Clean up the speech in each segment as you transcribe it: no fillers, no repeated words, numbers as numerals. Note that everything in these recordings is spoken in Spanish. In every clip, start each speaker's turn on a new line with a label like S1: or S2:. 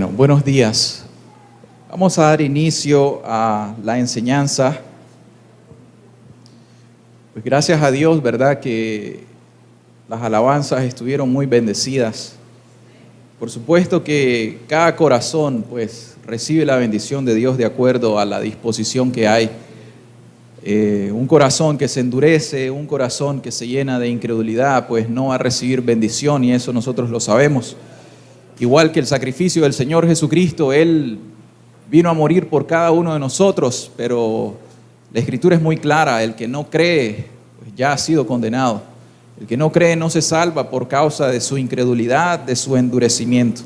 S1: Bueno, buenos días. Vamos a dar inicio a la enseñanza. Pues gracias a Dios, ¿verdad? Que las alabanzas estuvieron muy bendecidas. Por supuesto que cada corazón, pues, recibe la bendición de Dios de acuerdo a la disposición que hay. Un corazón que se endurece, un corazón que se llena de incredulidad, pues no va a recibir bendición, y eso nosotros lo sabemos. Igual que el sacrificio del Señor Jesucristo, Él vino a morir por cada uno de nosotros, pero la Escritura es muy clara: el que no cree, pues ya ha sido condenado. El que no cree no se salva por causa de su incredulidad, de su endurecimiento.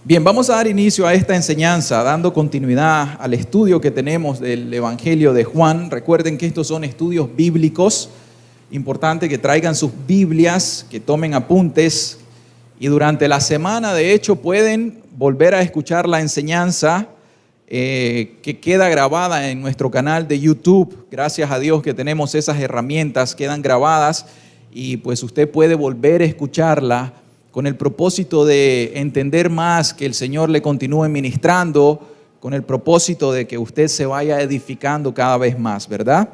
S1: Bien, vamos a dar inicio a esta enseñanza, dando continuidad al estudio que tenemos del Evangelio de Juan. Recuerden que estos son estudios bíblicos. Importante que traigan sus Biblias, que tomen apuntes. Y durante la semana, de hecho, pueden volver a escuchar la enseñanza que queda grabada en nuestro canal de YouTube. Gracias a Dios que tenemos esas herramientas, quedan grabadas y pues usted puede volver a escucharla con el propósito de entender más, que el Señor le continúe ministrando, con el propósito de que usted se vaya edificando cada vez más, ¿verdad?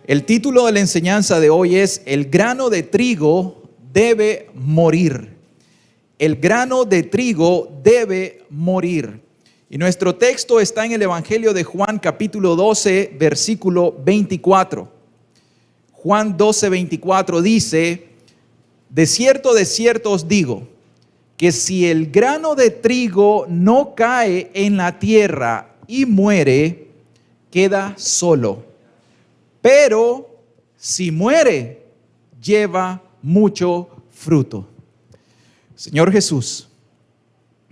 S1: El título de la enseñanza de hoy es: El grano de trigo debe morir. El grano de trigo debe morir. Y nuestro texto está en el Evangelio de Juan, capítulo 12, versículo 24. Juan 12, 24 dice: de cierto os digo, que si el grano de trigo no cae en la tierra y muere, queda solo. Pero si muere, lleva mucho fruto. Señor Jesús,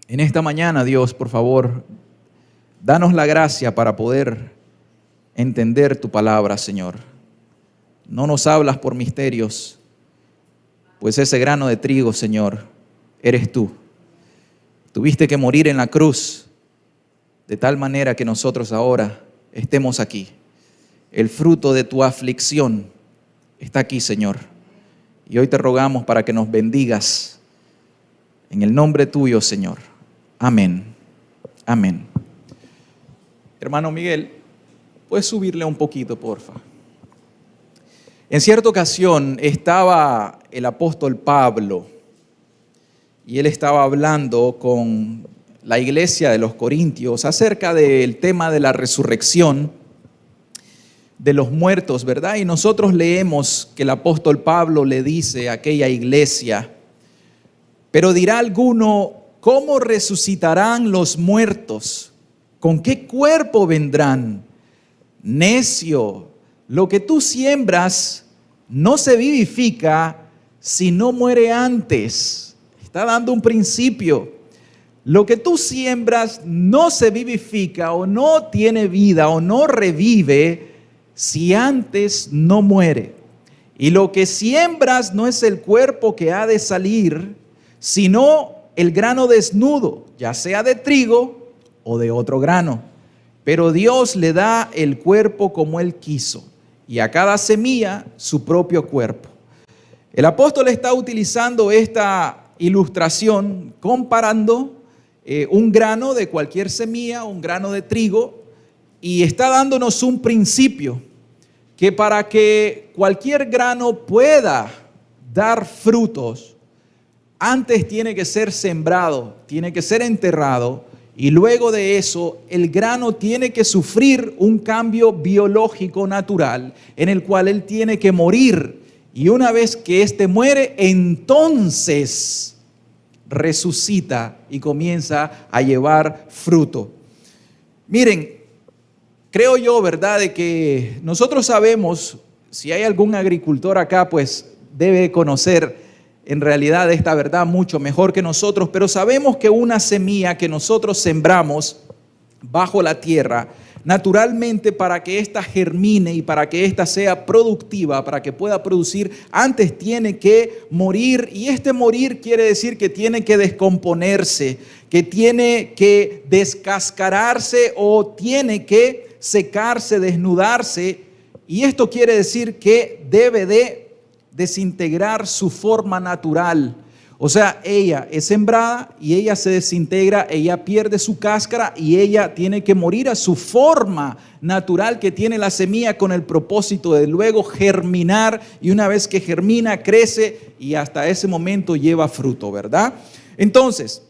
S1: en esta mañana, Dios, por favor, danos la gracia para poder entender tu palabra, Señor. No nos hablas por misterios, pues ese grano de trigo, Señor, eres tú. Tuviste que morir en la cruz de tal manera que nosotros ahora estemos aquí. El fruto de tu aflicción está aquí, Señor. Y hoy te rogamos para que nos bendigas. En el nombre tuyo, Señor. Amén. Amén. Hermano Miguel, ¿puedes subirle un poquito, porfa? En cierta ocasión estaba el apóstol Pablo y él estaba hablando con la iglesia de los Corintios acerca del tema de la resurrección de los muertos, ¿verdad? Y nosotros leemos que el apóstol Pablo le dice a aquella iglesia: pero dirá alguno, ¿cómo resucitarán los muertos? ¿Con qué cuerpo vendrán? Necio, lo que tú siembras no se vivifica si no muere antes. Está dando un principio. Lo que tú siembras no se vivifica o no tiene vida o no revive si antes no muere. Y lo que siembras no es el cuerpo que ha de salir, sino el grano desnudo, ya sea de trigo o de otro grano. Pero Dios le da el cuerpo como Él quiso, y a cada semilla su propio cuerpo. El apóstol está utilizando esta ilustración comparando un grano de cualquier semilla, un grano de trigo, y está dándonos un principio que para que cualquier grano pueda dar frutos, antes tiene que ser sembrado, tiene que ser enterrado, y luego de eso el grano tiene que sufrir un cambio biológico natural en el cual él tiene que morir, y una vez que éste muere, entonces resucita y comienza a llevar fruto. Miren, creo yo, ¿verdad?, de que nosotros sabemos, si hay algún agricultor acá, pues debe conocer en realidad esta verdad mucho mejor que nosotros, pero sabemos que una semilla que nosotros sembramos bajo la tierra, naturalmente, para que ésta germine y para que ésta sea productiva, para que pueda producir, antes tiene que morir, y este morir quiere decir que tiene que descomponerse, que tiene que descascararse o tiene que secarse, desnudarse, y esto quiere decir que debe de desintegrar su forma natural. O sea, ella es sembrada y ella se desintegra, ella pierde su cáscara y ella tiene que morir a su forma natural que tiene la semilla con el propósito de luego germinar, y una vez que germina, crece y hasta ese momento lleva fruto, ¿verdad? Entonces,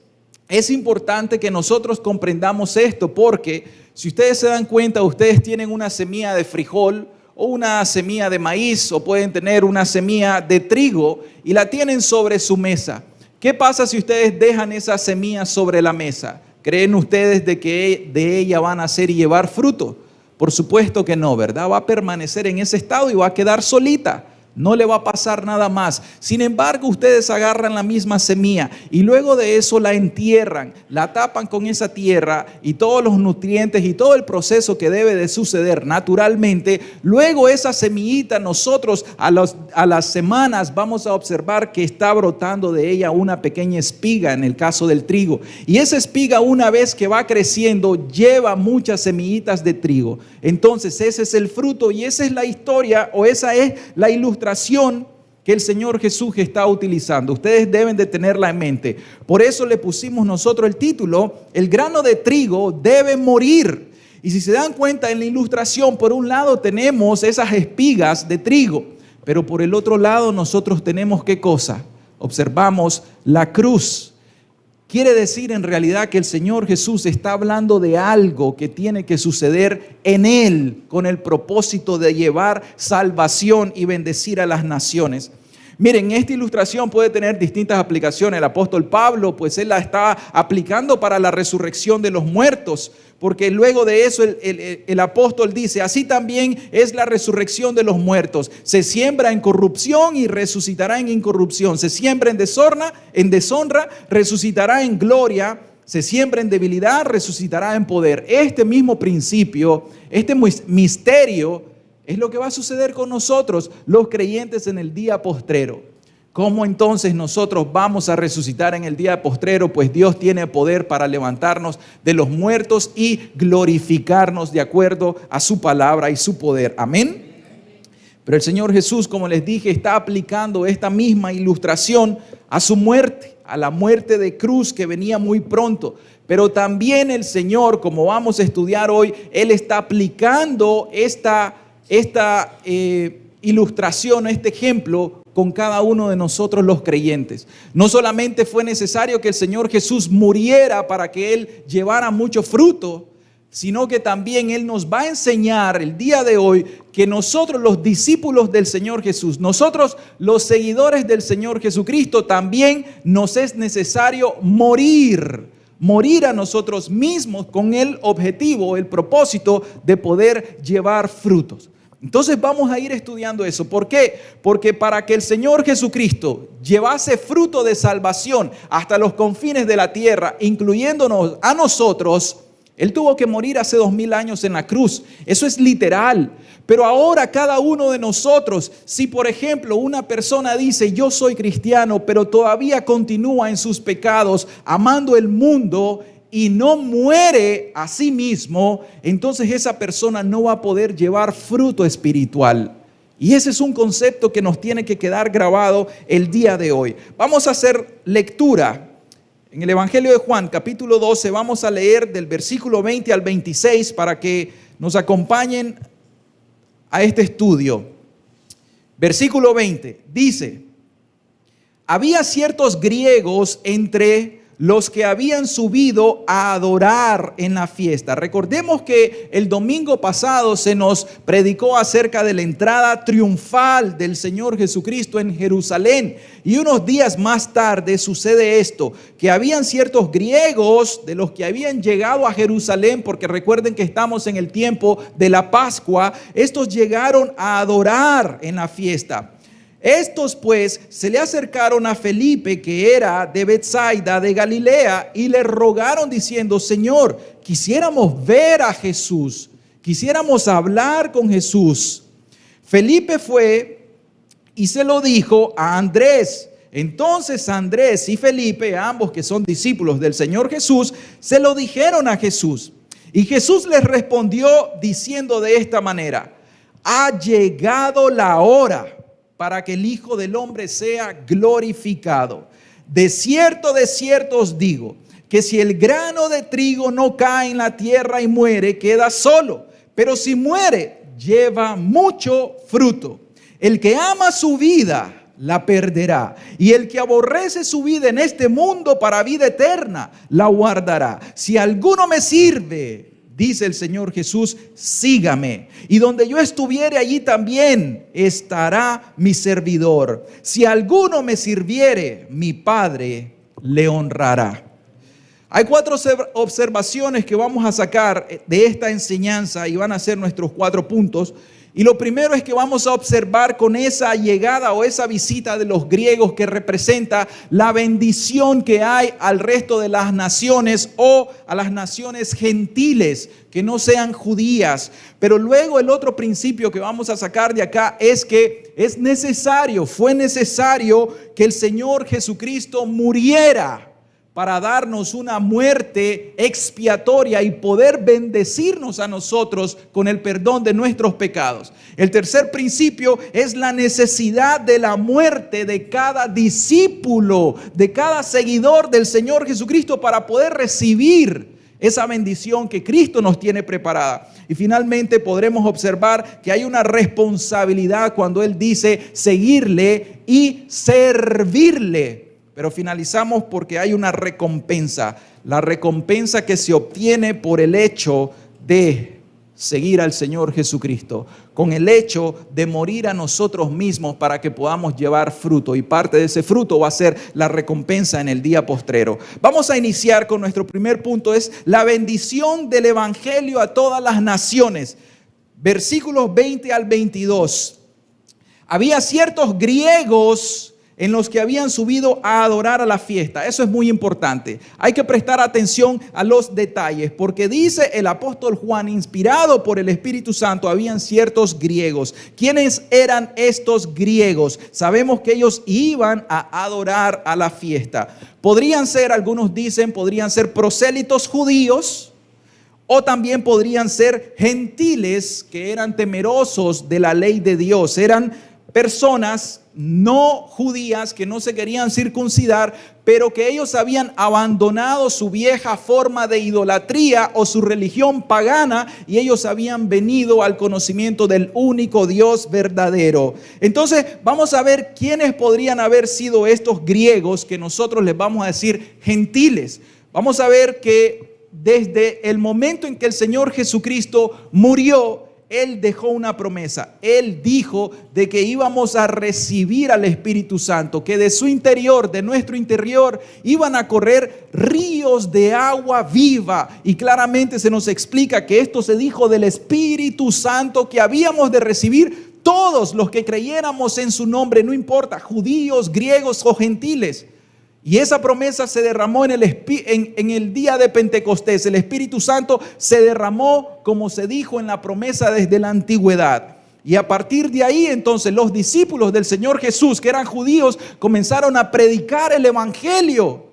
S1: es importante que nosotros comprendamos esto, porque si ustedes se dan cuenta, ustedes tienen una semilla de frijol o una semilla de maíz, o pueden tener una semilla de trigo y la tienen sobre su mesa. ¿Qué pasa si ustedes dejan esa semilla sobre la mesa? ¿Creen ustedes de que de ella van a hacer y llevar fruto? Por supuesto que no, ¿verdad? Va a permanecer en ese estado y va a quedar solita. No le va a pasar nada más. Sin embargo, ustedes agarran la misma semilla y luego de eso la entierran, la tapan con esa tierra y todos los nutrientes y todo el proceso que debe de suceder naturalmente. Luego esa semillita, nosotros a las semanas vamos a observar que está brotando de ella una pequeña espiga en el caso del trigo. Y esa espiga, una vez que va creciendo, lleva muchas semillitas de trigo. Entonces ese es el fruto y esa es la historia, o esa es la ilustración que el Señor Jesús está utilizando. Ustedes deben de tenerla en mente. Por eso le pusimos nosotros el título: el grano de trigo debe morir. Y si se dan cuenta en la ilustración, por un lado tenemos esas espigas de trigo, pero por el otro lado nosotros tenemos ¿qué cosa? Observamos la cruz. Quiere decir en realidad que el Señor Jesús está hablando de algo que tiene que suceder en Él con el propósito de llevar salvación y bendecir a las naciones. Miren, esta ilustración puede tener distintas aplicaciones. El apóstol Pablo, pues él la está aplicando para la resurrección de los muertos, porque luego de eso el apóstol dice: así también es la resurrección de los muertos. Se siembra en corrupción y resucitará en incorrupción. Se siembra en deshonra, resucitará en gloria. Se siembra en debilidad, resucitará en poder. Este mismo principio, este misterio, es lo que va a suceder con nosotros, los creyentes, en el día postrero. ¿Cómo entonces nosotros vamos a resucitar en el día postrero? Pues Dios tiene poder para levantarnos de los muertos y glorificarnos de acuerdo a su palabra y su poder. Amén. Pero el Señor Jesús, como les dije, está aplicando esta misma ilustración a su muerte, a la muerte de cruz que venía muy pronto. Pero también el Señor, como vamos a estudiar hoy, Él está aplicando esta ilustración, este ejemplo con cada uno de nosotros los creyentes. No solamente fue necesario que el Señor Jesús muriera para que Él llevara mucho fruto, sino que también Él nos va a enseñar el día de hoy que nosotros, los discípulos del Señor Jesús, nosotros los seguidores del Señor Jesucristo, también nos es necesario morir a nosotros mismos con el objetivo, el propósito de poder llevar frutos. Entonces vamos a ir estudiando eso. ¿Por qué? Porque para que el Señor Jesucristo llevase fruto de salvación hasta los confines de la tierra, incluyéndonos a nosotros, Él tuvo que morir hace 2000 años en la cruz. Eso es literal. Pero ahora cada uno de nosotros, si por ejemplo una persona dice: yo soy cristiano, pero todavía continúa en sus pecados, amando el mundo, y no muere a sí mismo, entonces esa persona no va a poder llevar fruto espiritual. Y ese es un concepto que nos tiene que quedar grabado el día de hoy. Vamos a hacer lectura en el Evangelio de Juan, capítulo 12. Vamos a leer del versículo 20 al 26 para que nos acompañen a este estudio. Versículo 20 dice: había ciertos griegos entre los que habían subido a adorar en la fiesta. Recordemos que el domingo pasado se nos predicó acerca de la entrada triunfal del Señor Jesucristo en Jerusalén. Y unos días más tarde sucede esto, que habían ciertos griegos de los que habían llegado a Jerusalén, porque recuerden que estamos en el tiempo de la Pascua. Estos llegaron a adorar en la fiesta. Estos pues se le acercaron a Felipe, que era de Betsaida de Galilea, y le rogaron diciendo: Señor, quisiéramos ver a Jesús, quisiéramos hablar con Jesús. Felipe fue y se lo dijo a Andrés. Entonces Andrés y Felipe, ambos que son discípulos del Señor Jesús, se lo dijeron a Jesús. Y Jesús les respondió diciendo de esta manera: ha llegado la hora para que el Hijo del Hombre sea glorificado. de cierto os digo, que si el grano de trigo no cae en la tierra y muere, queda solo. Pero si muere, lleva mucho fruto. El que ama su vida, la perderá. Y el que aborrece su vida en este mundo para vida eterna, la guardará. Si alguno me sirve, dice el Señor Jesús, sígame. Y donde yo estuviere, allí también estará mi servidor. Si alguno me sirviere, mi Padre le honrará. Hay 4 observaciones que vamos a sacar de esta enseñanza y van a ser nuestros 4 puntos. Y lo primero es que vamos a observar con esa llegada o esa visita de los griegos que representa la bendición que hay al resto de las naciones o a las naciones gentiles que no sean judías. Pero luego el otro principio que vamos a sacar de acá es que fue necesario que el Señor Jesucristo muriera para darnos una muerte expiatoria y poder bendecirnos a nosotros con el perdón de nuestros pecados. El tercer principio es la necesidad de la muerte de cada discípulo, de cada seguidor del Señor Jesucristo para poder recibir esa bendición que Cristo nos tiene preparada. Y finalmente podremos observar que hay una responsabilidad cuando Él dice seguirle y servirle. Pero finalizamos porque hay una recompensa. La recompensa que se obtiene por el hecho de seguir al Señor Jesucristo. Con el hecho de morir a nosotros mismos para que podamos llevar fruto. Y parte de ese fruto va a ser la recompensa en el día postrero. Vamos a iniciar con nuestro primer punto. Es la bendición del Evangelio a todas las naciones. Versículos 20 al 22. Había ciertos griegos en los que habían subido a adorar a la fiesta. Eso es muy importante. Hay que prestar atención a los detalles, porque dice el apóstol Juan, inspirado por el Espíritu Santo, habían ciertos griegos. ¿Quiénes eran estos griegos? Sabemos que ellos iban a adorar a la fiesta. Podrían ser, algunos dicen, podrían ser prosélitos judíos, o también podrían ser gentiles que eran temerosos de la ley de Dios. Eran personas no judías que no se querían circuncidar, pero que ellos habían abandonado su vieja forma de idolatría o su religión pagana y ellos habían venido al conocimiento del único Dios verdadero. Entonces vamos a ver quiénes podrían haber sido estos griegos que nosotros les vamos a decir gentiles. Vamos a ver que desde el momento en que el Señor Jesucristo murió, Él dejó una promesa. Él dijo de que íbamos a recibir al Espíritu Santo, que de su interior, de nuestro interior, iban a correr ríos de agua viva. Y claramente se nos explica que esto se dijo del Espíritu Santo que habíamos de recibir todos los que creyéramos en su nombre, no importa, judíos, griegos o gentiles. Y esa promesa se derramó en el día de Pentecostés. El Espíritu Santo se derramó, como se dijo en la promesa desde la antigüedad. Y a partir de ahí, entonces, los discípulos del Señor Jesús, que eran judíos, comenzaron a predicar el Evangelio.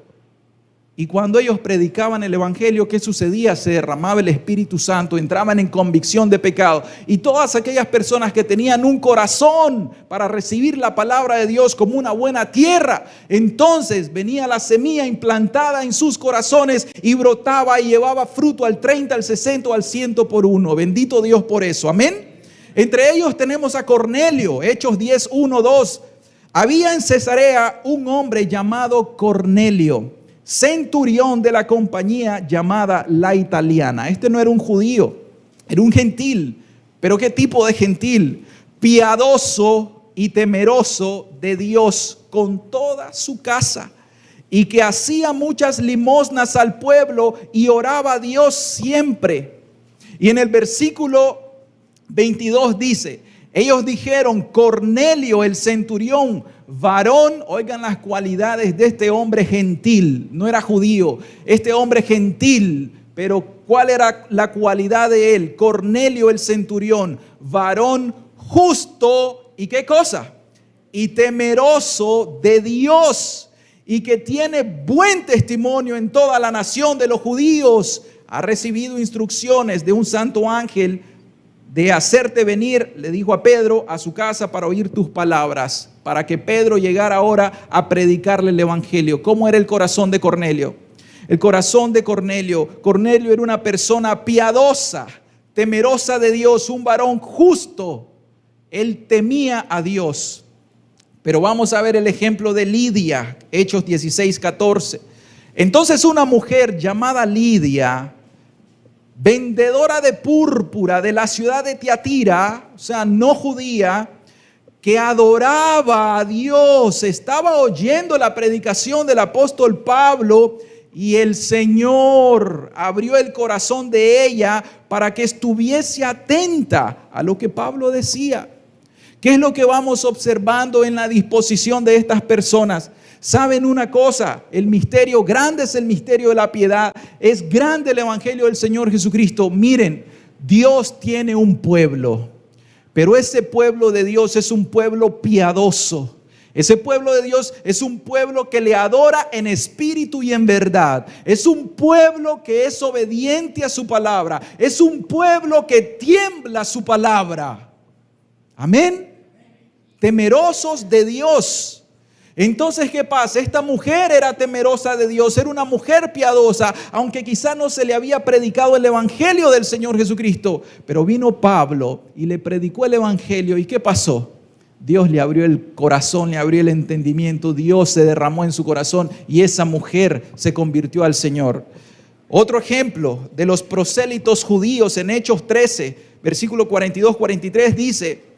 S1: Y cuando ellos predicaban el Evangelio, ¿qué sucedía? Se derramaba el Espíritu Santo, entraban en convicción de pecado. Y todas aquellas personas que tenían un corazón para recibir la palabra de Dios como una buena tierra, entonces venía la semilla implantada en sus corazones y brotaba y llevaba fruto al 30, al 60 o al 100 por uno. Bendito Dios por eso. Amén. Entre ellos tenemos a Cornelio, Hechos 10, 1, 2. Había en Cesarea un hombre llamado Cornelio, centurión de la compañía llamada La Italiana. Este no era un judío, era un gentil. ¿Pero qué tipo de gentil? Piadoso y temeroso de Dios con toda su casa, y que hacía muchas limosnas al pueblo y oraba a Dios siempre. Y en el versículo 22 dice: ellos dijeron, Cornelio el centurión, varón, oigan las cualidades de este hombre gentil, no era judío, este hombre gentil, pero ¿cuál era la cualidad de él? Cornelio el centurión, varón justo, ¿y qué cosa? Y temeroso de Dios, y que tiene buen testimonio en toda la nación de los judíos. Ha recibido instrucciones de un santo ángel de hacerte venir, le dijo a Pedro, a su casa para oír tus palabras. para que Pedro llegara ahora a predicarle el evangelio. ¿Cómo era el corazón de Cornelio? El corazón de Cornelio. Cornelio era una persona piadosa, temerosa de Dios, un varón justo. Él temía a Dios. Pero vamos a ver el ejemplo de Lidia, Hechos 16:14. Entonces una mujer llamada Lidia, vendedora de púrpura de la ciudad de Tiatira, o sea, no judía, que adoraba a Dios, estaba oyendo la predicación del apóstol Pablo, y el Señor abrió el corazón de ella para que estuviese atenta a lo que Pablo decía. ¿Qué es lo que vamos observando en la disposición de estas personas? ¿Saben una cosa? El misterio, grande es el misterio de la piedad. Es grande el evangelio del Señor Jesucristo. Miren, Dios tiene un pueblo, pero ese pueblo de Dios es un pueblo piadoso. Ese pueblo de Dios es un pueblo que le adora en espíritu y en verdad. Es un pueblo que es obediente a su palabra. Es un pueblo que tiembla su palabra. Amén. Temerosos de Dios. Entonces, ¿qué pasa? Esta mujer era temerosa de Dios, era una mujer piadosa, aunque quizá no se le había predicado el evangelio del Señor Jesucristo. Pero vino Pablo y le predicó el evangelio. ¿Y qué pasó? Dios le abrió el corazón, le abrió el entendimiento, Dios se derramó en su corazón y esa mujer se convirtió al Señor. Otro ejemplo de los prosélitos judíos en Hechos 13, versículo 42-43 dice: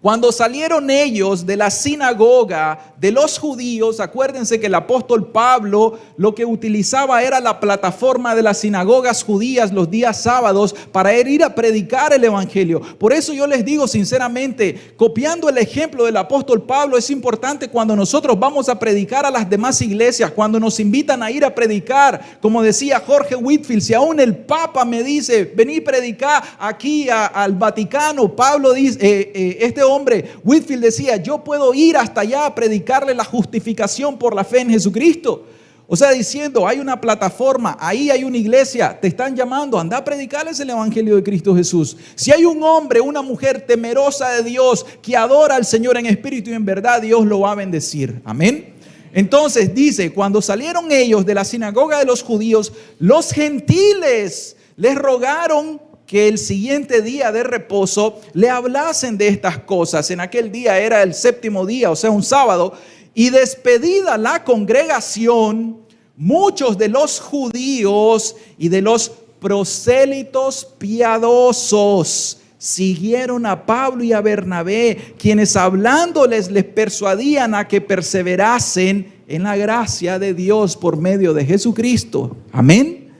S1: cuando salieron ellos de la sinagoga de los judíos, acuérdense que el apóstol Pablo lo que utilizaba era la plataforma de las sinagogas judías los días sábados para ir a predicar el evangelio. Por eso yo les digo sinceramente, copiando el ejemplo del apóstol Pablo, es importante cuando nosotros vamos a predicar a las demás iglesias, cuando nos invitan a ir a predicar, como decía Jorge Whitefield, si aún el Papa me dice, vení a predicar aquí al Vaticano, Pablo dice, este hombre, Whitefield decía, yo puedo ir hasta allá a predicarle la justificación por la fe en Jesucristo. O sea, diciendo, hay una plataforma, ahí hay una iglesia, te están llamando, anda a predicarles el evangelio de Cristo Jesús. Si hay un hombre, una mujer temerosa de Dios, que adora al Señor en espíritu y en verdad, Dios lo va a bendecir. Amén. Entonces dice, cuando salieron ellos de la sinagoga de los judíos, los gentiles les rogaron que el siguiente día de reposo le hablasen de estas cosas. En aquel día era el séptimo día, o sea, un sábado. Y despedida la congregación, muchos de los judíos y de los prosélitos piadosos siguieron a Pablo y a Bernabé, quienes hablándoles les persuadían a que perseverasen en la gracia de Dios por medio de Jesucristo. Amén.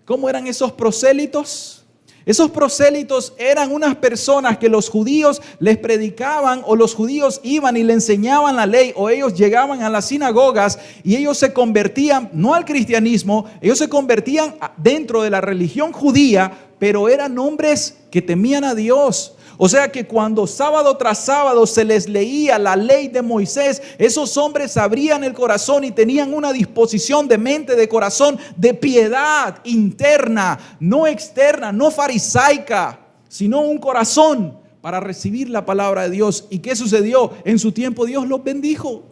S1: ¿Cómo eran esos prosélitos? Esos prosélitos eran unas personas que los judíos les predicaban, o los judíos iban y le enseñaban la ley, o ellos llegaban a las sinagogas y ellos se convertían, no al cristianismo, ellos se convertían dentro de la religión judía, pero eran hombres que temían a Dios. O sea que cuando sábado tras sábado se les leía la ley de Moisés, esos hombres abrían el corazón y tenían una disposición de mente, de corazón, de piedad interna, no externa, no farisaica, sino un corazón para recibir la palabra de Dios. ¿Y qué sucedió? En su tiempo Dios los bendijo.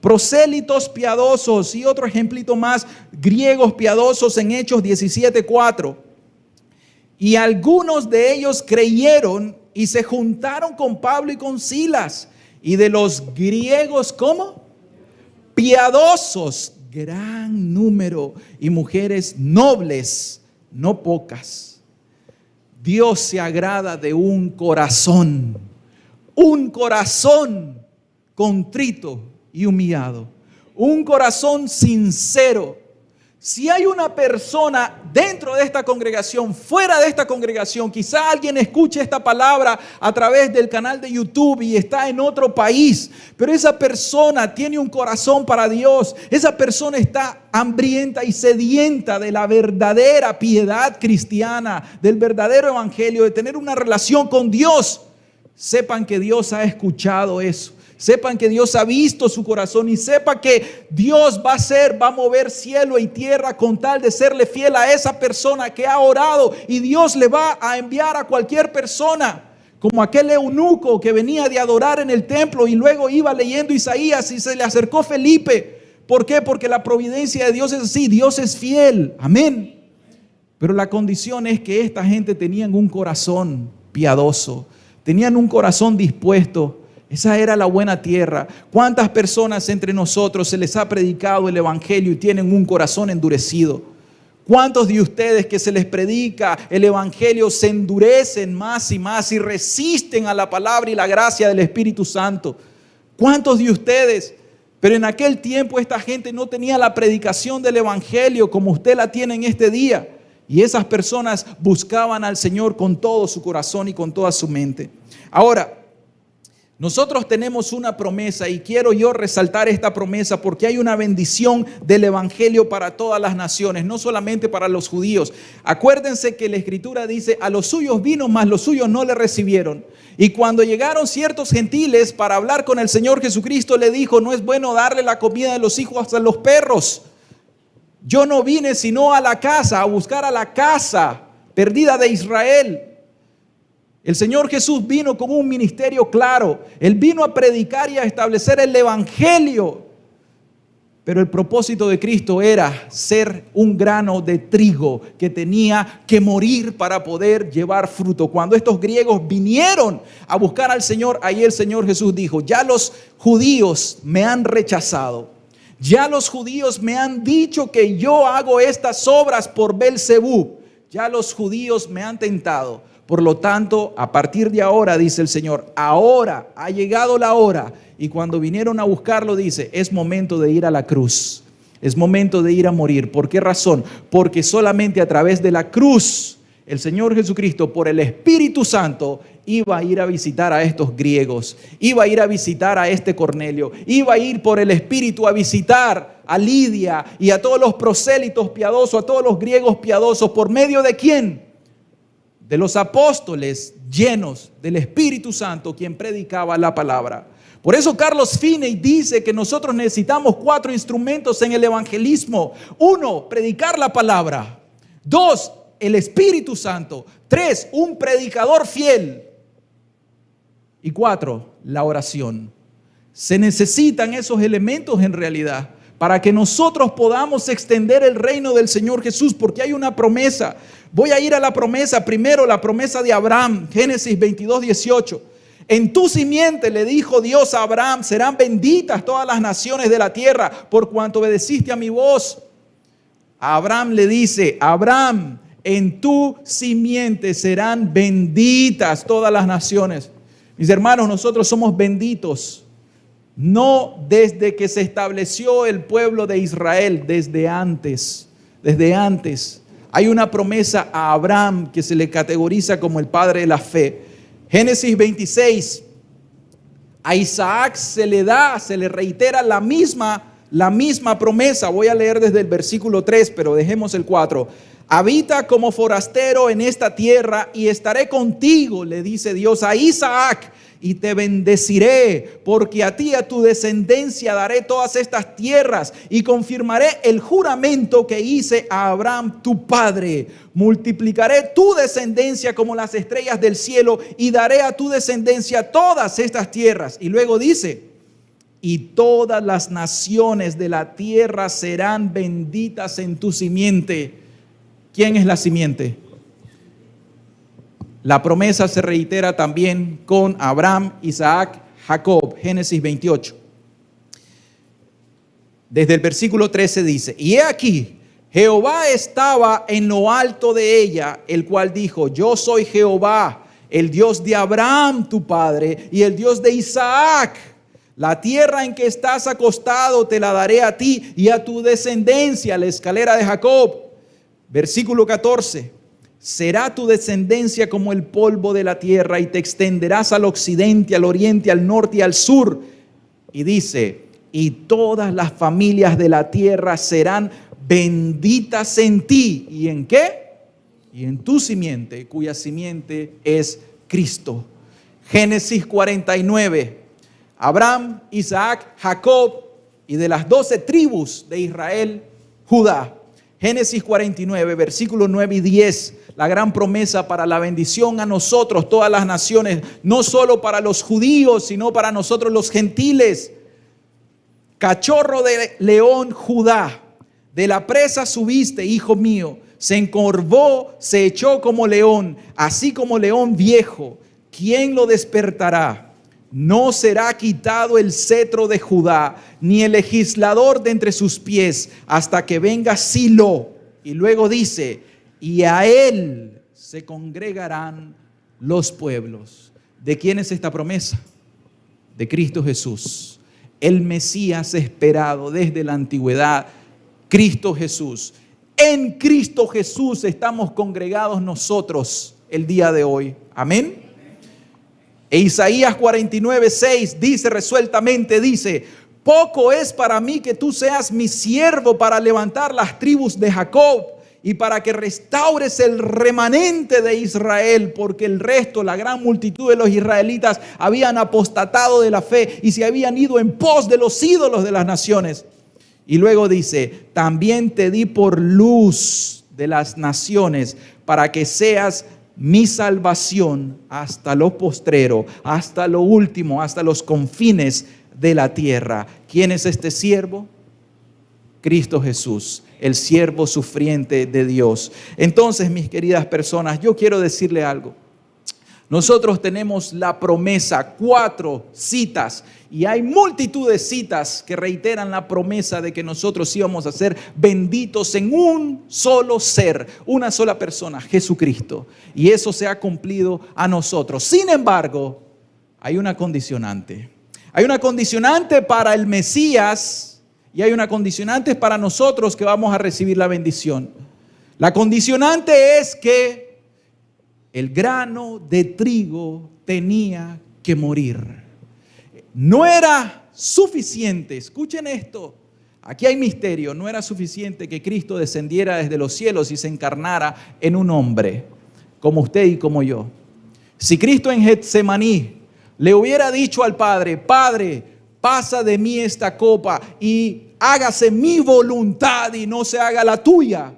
S1: Prosélitos piadosos. Y otro ejemplito más, griegos piadosos en Hechos 17:4. Y algunos de ellos creyeron y se juntaron con Pablo y con Silas. Y de los griegos, ¿cómo? Piadosos, gran número, y mujeres nobles, no pocas. Dios se agrada de un corazón contrito y humillado, un corazón sincero. Si hay una persona dentro de esta congregación, fuera de esta congregación, quizá alguien escuche esta palabra a través del canal de YouTube y está en otro país, pero esa persona tiene un corazón para Dios, esa persona está hambrienta y sedienta de la verdadera piedad cristiana, del verdadero evangelio, de tener una relación con Dios. Sepan que Dios ha escuchado eso. Sepan que Dios ha visto su corazón y sepa que Dios va a mover cielo y tierra con tal de serle fiel a esa persona que ha orado, y Dios le va a enviar a cualquier persona como aquel eunuco que venía de adorar en el templo y luego iba leyendo Isaías y se le acercó Felipe. ¿Por qué? Porque la providencia de Dios es así, Dios es fiel, amén. Pero la condición es que esta gente tenían un corazón piadoso, tenían un corazón dispuesto. Esa era la buena tierra. ¿Cuántas personas entre nosotros se les ha predicado el evangelio y tienen un corazón endurecido? ¿Cuántos de ustedes que se les predica el evangelio se endurecen más y resisten a la palabra y la gracia del Espíritu Santo? ¿Cuántos de ustedes? Pero en aquel tiempo esta gente no tenía la predicación del evangelio como usted la tiene en este día. Y esas personas buscaban al Señor con todo su corazón y con toda su mente. Ahora, nosotros tenemos una promesa y quiero yo resaltar esta promesa porque hay una bendición del evangelio para todas las naciones, no solamente para los judíos. Acuérdense que la Escritura dice, a los suyos vino, mas los suyos no le recibieron. Y cuando llegaron ciertos gentiles para hablar con el Señor Jesucristo, le dijo, no es bueno darle la comida de los hijos a los perros. Yo no vine sino a la casa, a buscar a la casa perdida de Israel. El Señor Jesús vino con un ministerio claro. Él vino a predicar y a establecer el evangelio. Pero el propósito de Cristo era ser un grano de trigo que tenía que morir para poder llevar fruto. Cuando estos griegos vinieron a buscar al Señor, ahí el Señor Jesús dijo, ya los judíos me han rechazado. Ya los judíos me han dicho que yo hago estas obras por Belzebú. Ya los judíos me han tentado. Por lo tanto, a partir de ahora, dice el Señor, ahora ha llegado la hora. Y cuando vinieron a buscarlo, dice, es momento de ir a la cruz. Es momento de ir a morir. ¿Por qué razón? Porque solamente a través de la cruz, el Señor Jesucristo, por el Espíritu Santo, iba a ir a visitar a estos griegos. Iba a ir a visitar a este Cornelio. Iba a ir por el Espíritu a visitar a Lidia y a todos los prosélitos piadosos, a todos los griegos piadosos. ¿Por medio de quién? De los apóstoles llenos del Espíritu Santo, quien predicaba la palabra. Por eso Carlos Finney dice que nosotros necesitamos 4 instrumentos en el evangelismo. 1, predicar la palabra. 2, el Espíritu Santo. 3, un predicador fiel. Y 4, la oración. Se necesitan esos elementos en realidad para que nosotros podamos extender el reino del Señor Jesús, porque hay una promesa. Voy a ir a la promesa, primero la promesa de Abraham, Génesis 22:18. En tu simiente, le dijo Dios a Abraham, serán benditas todas las naciones de la tierra, por cuanto obedeciste a mi voz. A Abraham le dice, Abraham, en tu simiente serán benditas todas las naciones. Mis hermanos, nosotros somos benditos. No desde que se estableció el pueblo de Israel, desde antes. Hay una promesa a Abraham que se le categoriza como el padre de la fe. Génesis 26, a Isaac se le reitera la misma promesa. Voy a leer desde el versículo 3, pero dejemos el 4. Habita como forastero en esta tierra y estaré contigo, le dice Dios a Isaac, y te bendeciré, porque a ti y a tu descendencia daré todas estas tierras y confirmaré el juramento que hice a Abraham tu padre. Multiplicaré tu descendencia como las estrellas del cielo y daré a tu descendencia todas estas tierras. Y luego dice, y todas las naciones de la tierra serán benditas en tu simiente. ¿Quién es la simiente? La promesa se reitera también con Abraham, Isaac, Jacob, Génesis 28. Desde el versículo 13 dice, y he aquí, Jehová estaba en lo alto de ella, el cual dijo, yo soy Jehová, el Dios de Abraham tu padre y el Dios de Isaac. La tierra en que estás acostado te la daré a ti y a tu descendencia, la escalera de Jacob. Versículo 14. Será tu descendencia como el polvo de la tierra y te extenderás al occidente, al oriente, al norte y al sur. Y dice, y todas las familias de la tierra serán benditas en ti. ¿Y en qué? Y en tu simiente, cuya simiente es Cristo. Génesis 49. Abraham, Isaac, Jacob y de las 12 tribus de Israel, Judá. Génesis 49, versículos 9 y 10, la gran promesa para la bendición a nosotros, todas las naciones, no solo para los judíos, sino para nosotros los gentiles. Cachorro de león Judá, de la presa subiste, hijo mío, se encorvó, se echó como león, así como león viejo. ¿Quién lo despertará? No será quitado el cetro de Judá, ni el legislador de entre sus pies, hasta que venga Silo. Y luego dice, y a él se congregarán los pueblos. ¿De quién es esta promesa? De Cristo Jesús, el Mesías esperado desde la antigüedad, Cristo Jesús. En Cristo Jesús estamos congregados nosotros el día de hoy. Amén. E Isaías 49, 6 dice resueltamente, dice, poco es para mí que tú seas mi siervo para levantar las tribus de Jacob y para que restaures el remanente de Israel, porque el resto, la gran multitud de los israelitas habían apostatado de la fe y se habían ido en pos de los ídolos de las naciones. Y luego dice, también te di por luz de las naciones para que seas mi salvación hasta lo postrero, hasta lo último, hasta los confines de la tierra. ¿Quién es este siervo? Cristo Jesús, el siervo sufriente de Dios. Entonces, mis queridas personas, yo quiero decirle algo. Nosotros tenemos la promesa, 4 citas, y hay multitud de citas que reiteran la promesa de que nosotros íbamos a ser benditos en un solo ser, una sola persona, Jesucristo. Y eso se ha cumplido a nosotros. Sin embargo, hay una condicionante. Hay una condicionante para el Mesías y hay una condicionante para nosotros que vamos a recibir la bendición. La condicionante es que el grano de trigo tenía que morir. No era suficiente, escuchen esto, aquí hay misterio, no era suficiente que Cristo descendiera desde los cielos y se encarnara en un hombre, como usted y como yo. Si Cristo en Getsemaní le hubiera dicho al Padre, Padre, pasa de mí esta copa y hágase mi voluntad y no se haga la tuya,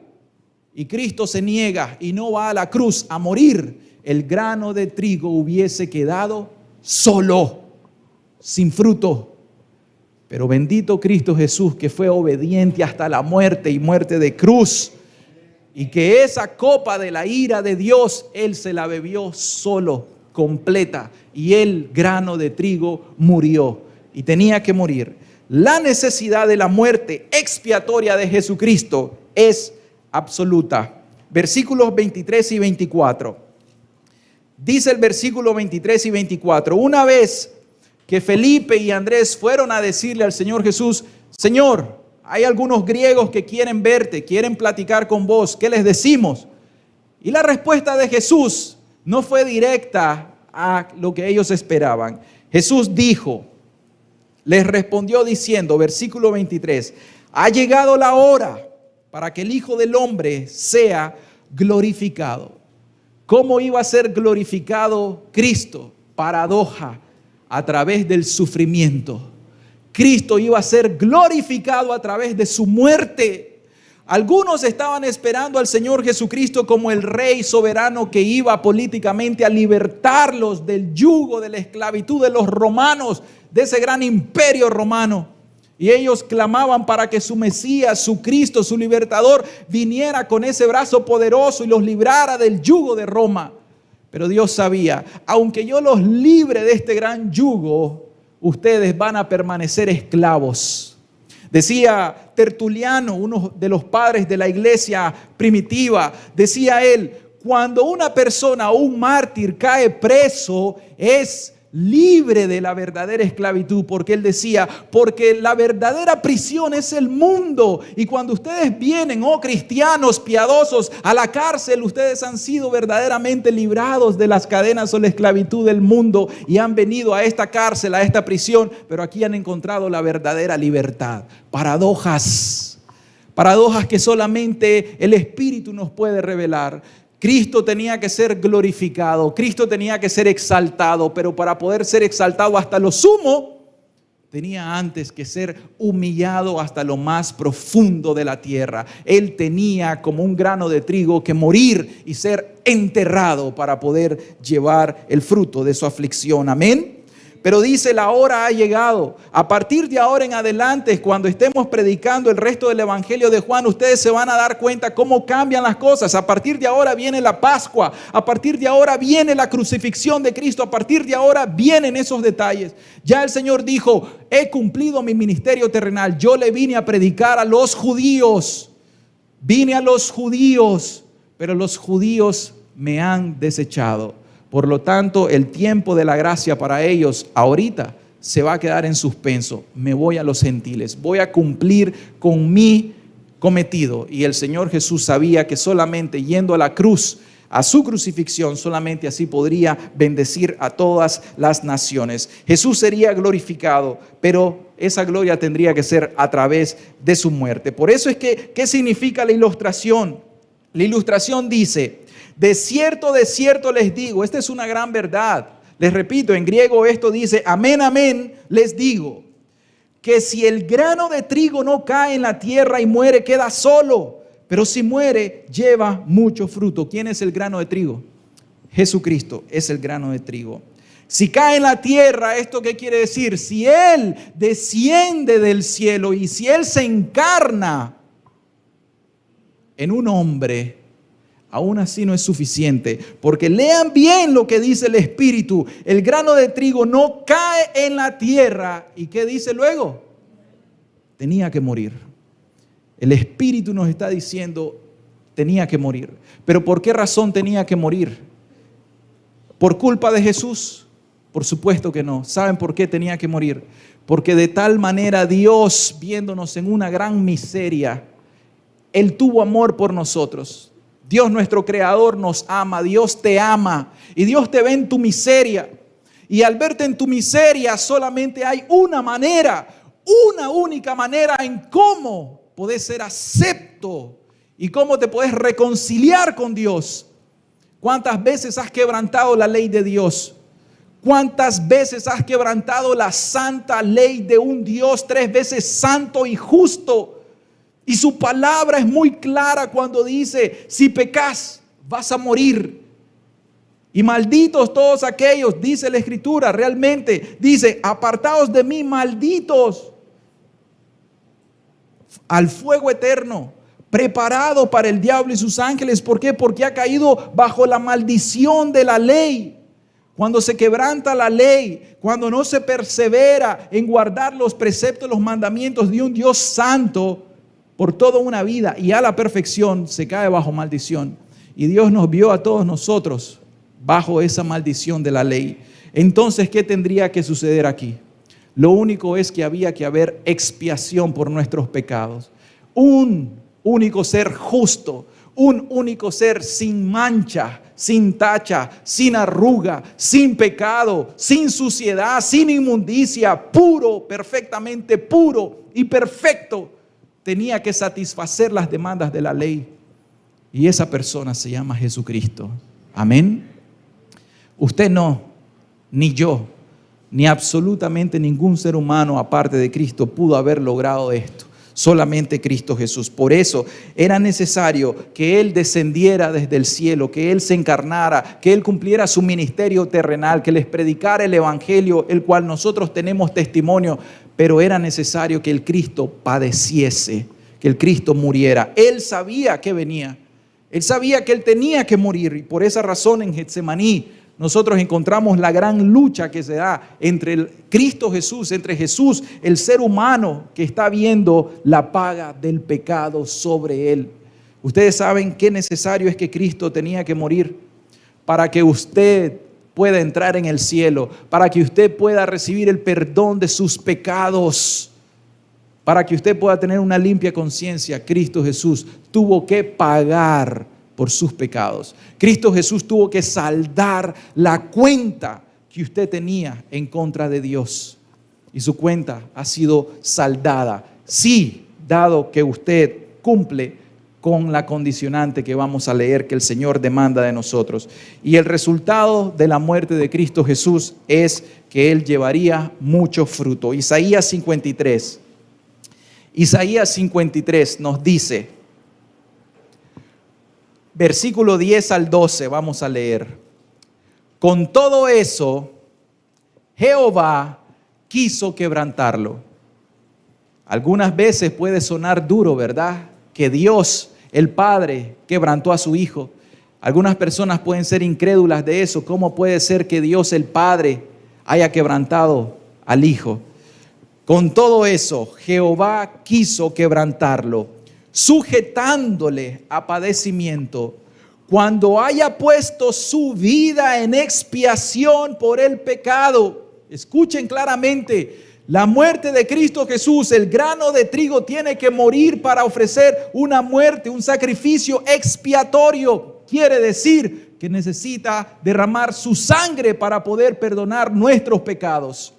S1: y Cristo se niega y no va a la cruz a morir, el grano de trigo hubiese quedado solo, sin fruto. Pero bendito Cristo Jesús, que fue obediente hasta la muerte y muerte de cruz, y que esa copa de la ira de Dios, Él se la bebió solo, completa, y el grano de trigo murió y tenía que morir. La necesidad de la muerte expiatoria de Jesucristo es absoluta. Versículos 23 y 24. Dice el versículo 23 y 24. Una vez que Felipe y Andrés fueron a decirle al Señor Jesús, Señor, hay algunos griegos que quieren verte, quieren platicar con vos, ¿qué les decimos? Y la respuesta de Jesús no fue directa a lo que ellos esperaban. Jesús dijo, les respondió diciendo, versículo 23, ha llegado la hora para que el Hijo del Hombre sea glorificado. ¿Cómo iba a ser glorificado Cristo? Paradoja, a través del sufrimiento. Cristo iba a ser glorificado a través de su muerte. Algunos estaban esperando al Señor Jesucristo como el Rey soberano que iba políticamente a libertarlos del yugo de la esclavitud de los romanos, de ese gran imperio romano. Y ellos clamaban para que su Mesías, su Cristo, su libertador, viniera con ese brazo poderoso y los librara del yugo de Roma. Pero Dios sabía, aunque yo los libre de este gran yugo, ustedes van a permanecer esclavos. Decía Tertuliano, uno de los padres de la iglesia primitiva, decía él, cuando una persona o un mártir cae preso, es libre de la verdadera esclavitud, porque él decía, porque la verdadera prisión es el mundo, y cuando ustedes vienen, oh cristianos piadosos, a la cárcel, ustedes han sido verdaderamente librados de las cadenas o la esclavitud del mundo, y han venido a esta cárcel, a esta prisión, pero aquí han encontrado la verdadera libertad. Paradojas que solamente el Espíritu nos puede revelar. Cristo tenía que ser glorificado, Cristo tenía que ser exaltado, pero para poder ser exaltado hasta lo sumo, tenía antes que ser humillado hasta lo más profundo de la tierra. Él tenía como un grano de trigo que morir y ser enterrado para poder llevar el fruto de su aflicción. Amén. Pero dice, la hora ha llegado. A partir de ahora en adelante, cuando estemos predicando el resto del Evangelio de Juan, ustedes se van a dar cuenta cómo cambian las cosas. A partir de ahora viene la Pascua. A partir de ahora viene la crucifixión de Cristo. A partir de ahora vienen esos detalles. Ya el Señor dijo, he cumplido mi ministerio terrenal. Yo le vine a predicar a los judíos. Vine a los judíos, pero los judíos me han desechado. Por lo tanto, el tiempo de la gracia para ellos ahorita se va a quedar en suspenso. Me voy a los gentiles, voy a cumplir con mi cometido. Y el Señor Jesús sabía que solamente yendo a la cruz, a su crucifixión, solamente así podría bendecir a todas las naciones. Jesús sería glorificado, pero esa gloria tendría que ser a través de su muerte. Por eso es que, ¿qué significa la ilustración? La ilustración dice, de cierto les digo, esta es una gran verdad. Les repito, en griego esto dice, amén, amén, les digo, que si el grano de trigo no cae en la tierra y muere, queda solo, pero si muere, lleva mucho fruto. ¿Quién es el grano de trigo? Jesucristo es el grano de trigo. Si cae en la tierra, ¿esto qué quiere decir? Si Él desciende del cielo y si Él se encarna en un hombre, aún así no es suficiente, porque lean bien lo que dice el Espíritu. El grano de trigo no cae en la tierra. ¿Y qué dice luego? Tenía que morir. El Espíritu nos está diciendo, tenía que morir. ¿Pero por qué razón tenía que morir? ¿Por culpa de Jesús? Por supuesto que no. ¿Saben por qué tenía que morir? Porque de tal manera Dios, viéndonos en una gran miseria, Él tuvo amor por nosotros. Dios nuestro creador nos ama, Dios te ama y Dios te ve en tu miseria. Y al verte en tu miseria solamente hay una manera, una única manera en cómo podés ser acepto y cómo te podés reconciliar con Dios. ¿Cuántas veces has quebrantado la ley de Dios? ¿Cuántas veces has quebrantado la santa ley de un Dios 3 veces santo y justo? Y su palabra es muy clara cuando dice, si pecas, vas a morir. Y malditos todos aquellos, dice la Escritura, realmente dice, apartaos de mí, malditos, al fuego eterno, preparado para el diablo y sus ángeles. ¿Por qué? Porque ha caído bajo la maldición de la ley. Cuando se quebranta la ley, cuando no se persevera en guardar los preceptos, los mandamientos de un Dios santo, por toda una vida y a la perfección, se cae bajo maldición. Y Dios nos vio a todos nosotros bajo esa maldición de la ley. Entonces, ¿qué tendría que suceder aquí? Lo único es que había que haber expiación por nuestros pecados. Un único ser justo, un único ser sin mancha, sin tacha, sin arruga, sin pecado, sin suciedad, sin inmundicia, puro, perfectamente puro y perfecto. Tenía que satisfacer las demandas de la ley. Y esa persona se llama Jesucristo. Amén. Usted no, ni yo, ni absolutamente ningún ser humano aparte de Cristo pudo haber logrado esto. Solamente Cristo Jesús. Por eso era necesario que Él descendiera desde el cielo, que Él se encarnara, que Él cumpliera su ministerio terrenal, que les predicara el Evangelio, el cual nosotros tenemos testimonio. Pero era necesario que el Cristo padeciese, que el Cristo muriera. Él sabía que venía. Él sabía que Él tenía que morir. Y por esa razón en Getsemaní nosotros encontramos la gran lucha que se da entre el Cristo Jesús, entre Jesús, el ser humano que está viendo la paga del pecado sobre Él. Ustedes saben qué necesario es que Cristo tenía que morir para que usted pueda entrar en el cielo, para que usted pueda recibir el perdón de sus pecados, para que usted pueda tener una limpia conciencia. Cristo Jesús tuvo que pagar por sus pecados. Cristo Jesús tuvo que saldar la cuenta que usted tenía en contra de Dios. Y su cuenta ha sido saldada. Sí, dado que usted cumple con la condicionante que vamos a leer que el Señor demanda de nosotros. Y el resultado de la muerte de Cristo Jesús es que Él llevaría mucho fruto. Isaías 53. Isaías 53 nos dice, versículo 10 al 12, vamos a leer. Con todo eso, Jehová quiso quebrantarlo. Algunas veces puede sonar duro, ¿verdad? Que Dios, el Padre, quebrantó a su Hijo. Algunas personas pueden ser incrédulas de eso. ¿Cómo puede ser que Dios, el Padre, haya quebrantado al Hijo? Con todo eso, Jehová quiso quebrantarlo, sujetándole a padecimiento, cuando haya puesto su vida en expiación por el pecado. Escuchen claramente, la muerte de Cristo Jesús, el grano de trigo tiene que morir para ofrecer una muerte, un sacrificio expiatorio. Quiere decir que necesita derramar su sangre para poder perdonar nuestros pecados.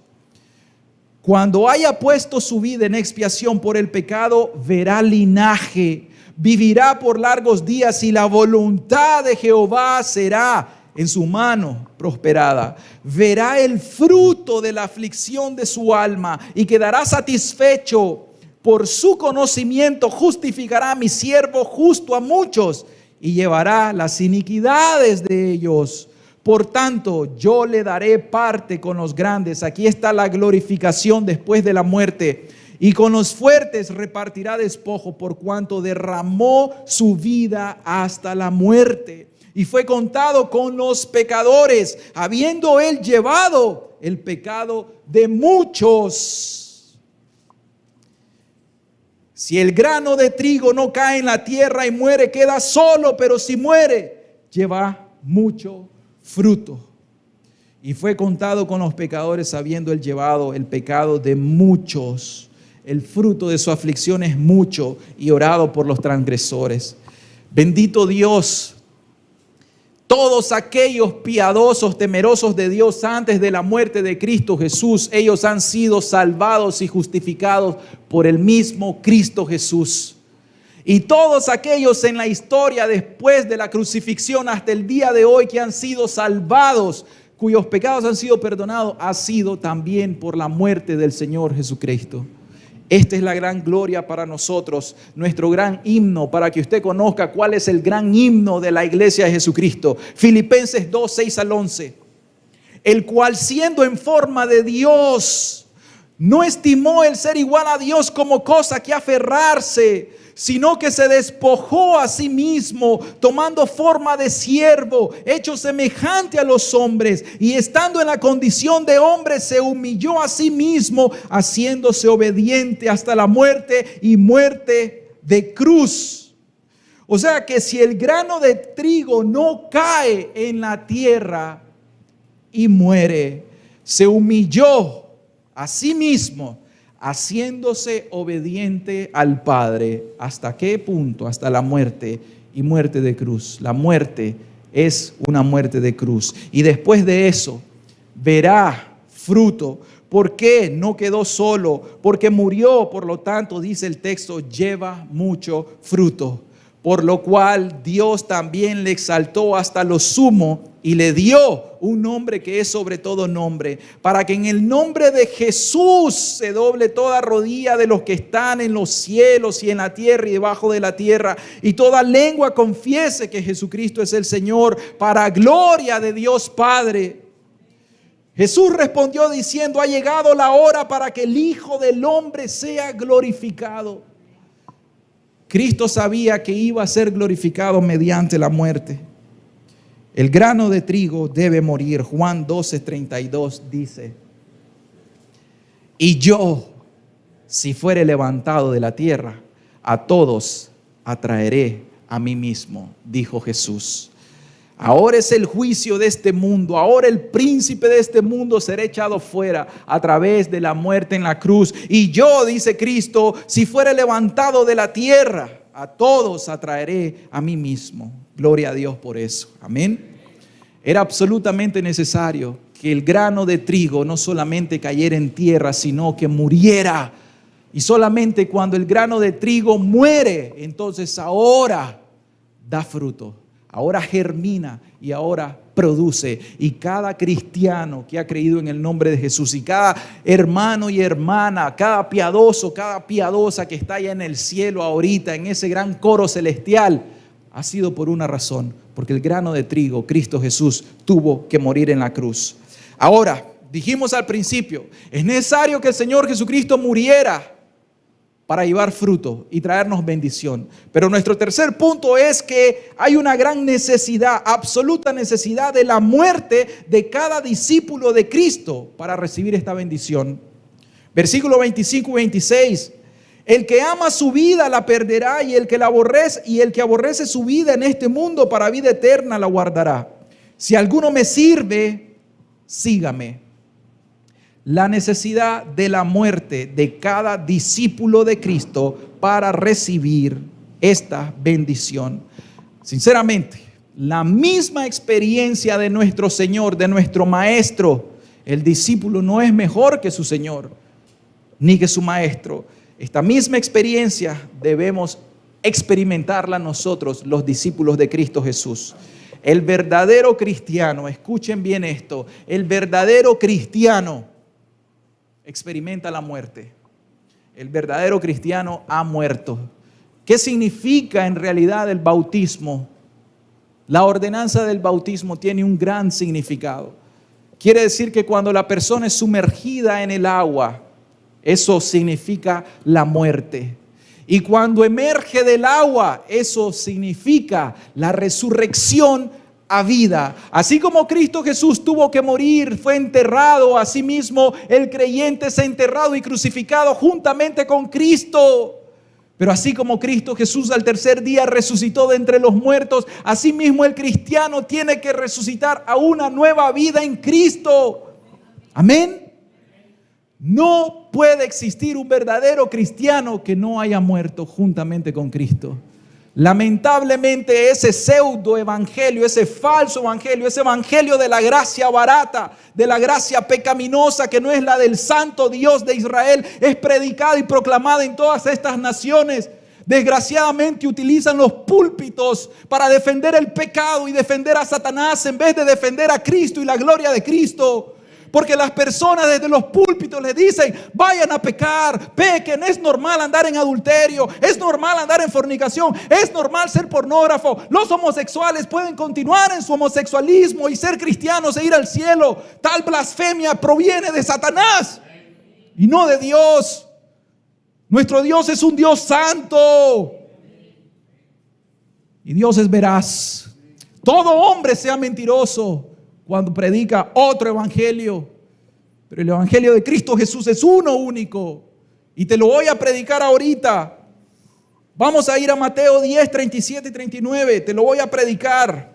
S1: Cuando haya puesto su vida en expiación por el pecado, verá linaje, vivirá por largos días y la voluntad de Jehová será en su mano prosperada. Verá el fruto de la aflicción de su alma y quedará satisfecho. Por su conocimiento justificará a mi siervo justo a muchos y llevará las iniquidades de ellos. Por tanto, yo le daré parte con los grandes. Aquí está la glorificación después de la muerte. Y con los fuertes repartirá despojo, por cuanto derramó su vida hasta la muerte. Y fue contado con los pecadores, habiendo él llevado el pecado de muchos. Si el grano de trigo no cae en la tierra y muere, queda solo, pero si muere, lleva mucho fruto. Y fue contado con los pecadores, habiendo él llevado el pecado de muchos. El fruto de su aflicción es mucho y orado por los transgresores. Bendito Dios. Todos aquellos piadosos, temerosos de Dios antes de la muerte de Cristo Jesús, ellos han sido salvados y justificados por el mismo Cristo Jesús. Y todos aquellos en la historia después de la crucifixión hasta el día de hoy que han sido salvados, cuyos pecados han sido perdonados, ha sido también por la muerte del Señor Jesucristo. Esta es la gran gloria para nosotros, nuestro gran himno, para que usted conozca cuál es el gran himno de la iglesia de Jesucristo. Filipenses 2, 6 al 11. El cual siendo en forma de Dios, no estimó el ser igual a Dios como cosa que aferrarse, sino que se despojó a sí mismo, tomando forma de siervo, hecho semejante a los hombres, y estando en la condición de hombre, se humilló a sí mismo, haciéndose obediente hasta la muerte y muerte de cruz. O sea que si el grano de trigo no cae en la tierra y muere, se humilló a sí mismo, haciéndose obediente al Padre. ¿Hasta qué punto? Hasta la muerte y muerte de cruz. La muerte es una muerte de cruz. Y después de eso, verá fruto. ¿Por qué no quedó solo? Porque murió, por lo tanto, dice el texto, lleva mucho fruto. Por lo cual Dios también le exaltó hasta lo sumo y le dio un nombre que es sobre todo nombre, para que en el nombre de Jesús se doble toda rodilla de los que están en los cielos y en la tierra y debajo de la tierra, y toda lengua confiese que Jesucristo es el Señor, para gloria de Dios Padre. Jesús respondió diciendo: ha llegado la hora para que el Hijo del Hombre sea glorificado. Cristo sabía que iba a ser glorificado mediante la muerte. El grano de trigo debe morir. Juan 12:32 dice: y yo, si fuere levantado de la tierra, a todos atraeré a mí mismo, dijo Jesús. Ahora es el juicio de este mundo. Ahora el príncipe de este mundo será echado fuera a través de la muerte en la cruz. Y yo, dice Cristo, si fuere levantado de la tierra, a todos atraeré a mí mismo. Gloria a Dios por eso. Amén. Era absolutamente necesario que el grano de trigo no solamente cayera en tierra, sino que muriera Y solamente cuando el grano de trigo muere, entonces ahora da fruto, ahora germina y ahora produce. Y cada cristiano que ha creído en el nombre de Jesús, y cada hermano y hermana, cada piadoso, cada piadosa que está allá en el cielo ahorita, en ese gran coro celestial, ha sido por una razón, porque el grano de trigo, Cristo Jesús, tuvo que morir en la cruz. Ahora, dijimos al principio, es necesario que el Señor Jesucristo muriera para llevar fruto y traernos bendición. Pero nuestro tercer punto es que hay una gran necesidad, absoluta necesidad de la muerte de cada discípulo de Cristo para recibir esta bendición. Versículo 25 y 26. El que ama su vida la perderá, y el que aborrece su vida en este mundo para vida eterna la guardará. Si alguno me sirve, sígame. La necesidad de la muerte de cada discípulo de Cristo para recibir esta bendición. Sinceramente, la misma experiencia de nuestro Señor, de nuestro Maestro, el discípulo no es mejor que su Señor, ni que su Maestro. Esta misma experiencia debemos experimentarla nosotros, los discípulos de Cristo Jesús. El verdadero cristiano, escuchen bien esto, el verdadero cristiano experimenta la muerte. El verdadero cristiano ha muerto. ¿Qué significa en realidad el bautismo? La ordenanza del bautismo tiene un gran significado. Quiere decir que cuando la persona es sumergida en el agua, eso significa la muerte. Y cuando emerge del agua, eso significa la resurrección a vida. Así como Cristo Jesús tuvo que morir, fue enterrado, asimismo el creyente es enterrado y crucificado juntamente con Cristo. Pero así como Cristo Jesús al tercer día resucitó de entre los muertos, asimismo el cristiano tiene que resucitar a una nueva vida en Cristo. Amén. No puede existir un verdadero cristiano que no haya muerto juntamente con Cristo. Lamentablemente ese pseudo evangelio, ese falso evangelio, ese evangelio de la gracia barata, de la gracia pecaminosa que no es la del santo Dios de Israel, es predicada y proclamada en todas estas naciones. Desgraciadamente utilizan los púlpitos para defender el pecado y defender a Satanás en vez de defender a Cristo y la gloria de Cristo. Porque las personas desde los púlpitos les dicen, vayan a pecar, pequen, es normal andar en adulterio, es normal andar en fornicación, es normal ser pornógrafo. Los homosexuales pueden continuar en su homosexualismo y ser cristianos e ir al cielo. Tal blasfemia proviene de Satanás y no de Dios. Nuestro Dios es un Dios santo y Dios es veraz. Todo hombre sea mentiroso cuando predica otro evangelio, pero el evangelio de Cristo Jesús es uno único y te lo voy a predicar ahorita. Vamos a ir a Mateo 10, 37 y 39, te lo voy a predicar,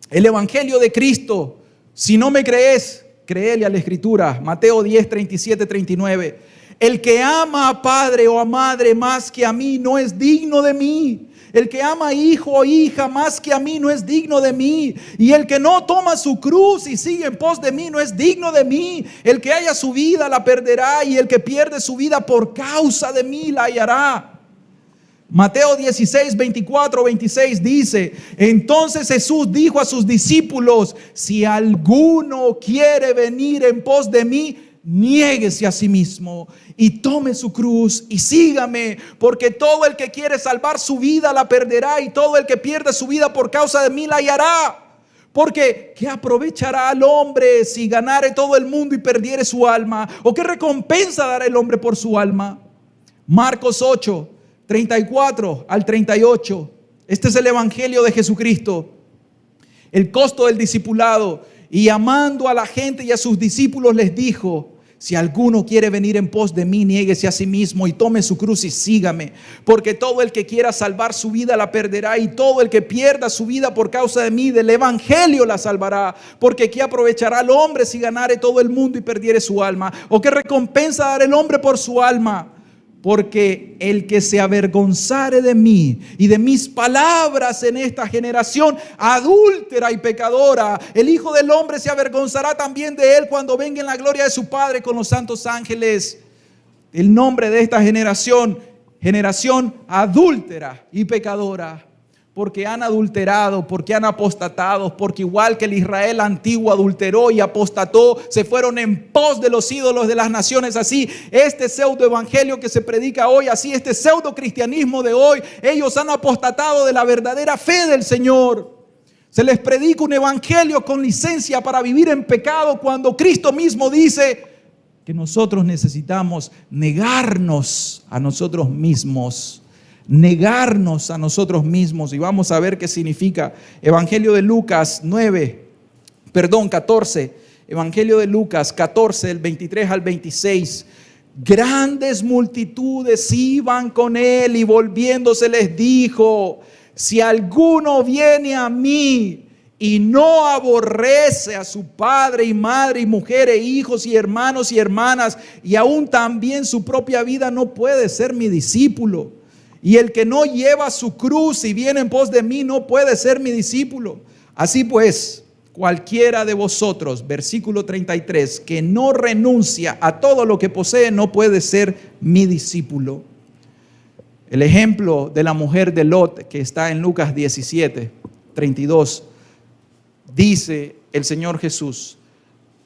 S1: el evangelio de Cristo. Si no me crees, créele a la Escritura. Mateo 10, 37, 39. El que ama a padre o a madre más que a mí no es digno de mí. El que ama a hijo o hija más que a mí no es digno de mí. Y el que no toma su cruz y sigue en pos de mí no es digno de mí. El que haya su vida la perderá, y el que pierde su vida por causa de mí la hallará. Mateo 16, 24, 26 dice: entonces Jesús dijo a sus discípulos: si alguno quiere venir en pos de mí, niéguese a sí mismo y tome su cruz y sígame, porque todo el que quiere salvar su vida la perderá, y todo el que pierde su vida por causa de mí la hallará. Porque ¿qué aprovechará al hombre si ganare todo el mundo y perdiere su alma? ¿O qué recompensa dará el hombre por su alma? Marcos 8, 34 al 38. Este es el evangelio de Jesucristo. El costo del discipulado. Y amando a la gente y a sus discípulos les dijo: si alguno quiere venir en pos de mí, niéguese a sí mismo y tome su cruz y sígame. Porque todo el que quiera salvar su vida la perderá, y todo el que pierda su vida por causa de mí, del evangelio, la salvará. Porque ¿qué aprovechará al hombre si ganare todo el mundo y perdiere su alma? ¿O qué recompensa dará el hombre por su alma? Porque el que se avergonzare de mí y de mis palabras en esta generación adúltera y pecadora, el Hijo del Hombre se avergonzará también de él cuando venga en la gloria de su Padre con los santos ángeles. El nombre de esta generación, generación adúltera y pecadora. Porque han adulterado, porque han apostatado, porque igual que el Israel antiguo adulteró y apostató, se fueron en pos de los ídolos de las naciones. Así, este pseudo evangelio que se predica hoy, así este pseudo cristianismo de hoy, ellos han apostatado de la verdadera fe del Señor. Se les predica un evangelio con licencia para vivir en pecado, cuando Cristo mismo dice que nosotros necesitamos negarnos a nosotros mismos. Negarnos a nosotros mismos. Y vamos a ver qué significa. Evangelio de Lucas 14. Evangelio de Lucas 14, del 23 al 26. Grandes multitudes iban con él y volviéndose les dijo: si alguno viene a mí y no aborrece a su padre y madre y mujer e hijos y hermanos y hermanas y aún también su propia vida, no puede ser mi discípulo. Y el que no lleva su cruz y viene en pos de mí no puede ser mi discípulo. Así pues, cualquiera de vosotros, versículo 33, que no renuncia a todo lo que posee, no puede ser mi discípulo. El ejemplo de la mujer de Lot, que está en Lucas 17, 32, dice el Señor Jesús: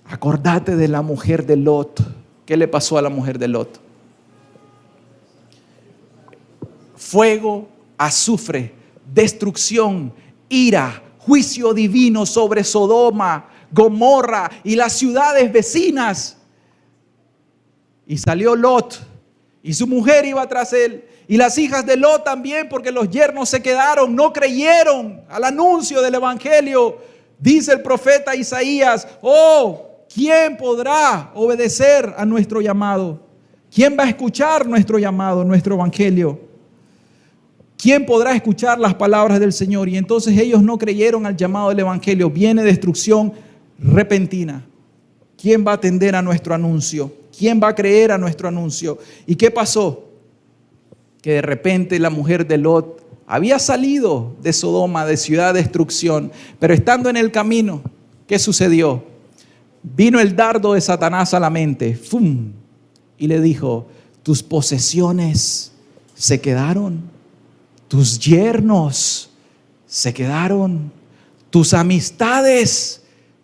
S1: acordate de la mujer de Lot. ¿Qué le pasó a la mujer de Lot? Fuego, azufre, destrucción, ira, juicio divino sobre Sodoma, Gomorra y las ciudades vecinas. Y salió Lot y su mujer iba tras él. Y las hijas de Lot también, porque los yernos se quedaron, no creyeron al anuncio del evangelio. Dice el profeta Isaías: oh, ¿quién podrá obedecer a nuestro llamado? ¿Quién va a escuchar nuestro llamado, nuestro evangelio? ¿Quién podrá escuchar las palabras del Señor? Y entonces ellos no creyeron al llamado del evangelio. Viene destrucción repentina. ¿Quién va a atender a nuestro anuncio? ¿Quién va a creer a nuestro anuncio? ¿Y qué pasó? Que de repente la mujer de Lot había salido de Sodoma, de ciudad de destrucción, pero estando en el camino, ¿qué sucedió? Vino el dardo de Satanás a la mente, ¡fum! Y le dijo: tus posesiones se quedaron, tus yernos se quedaron, tus amistades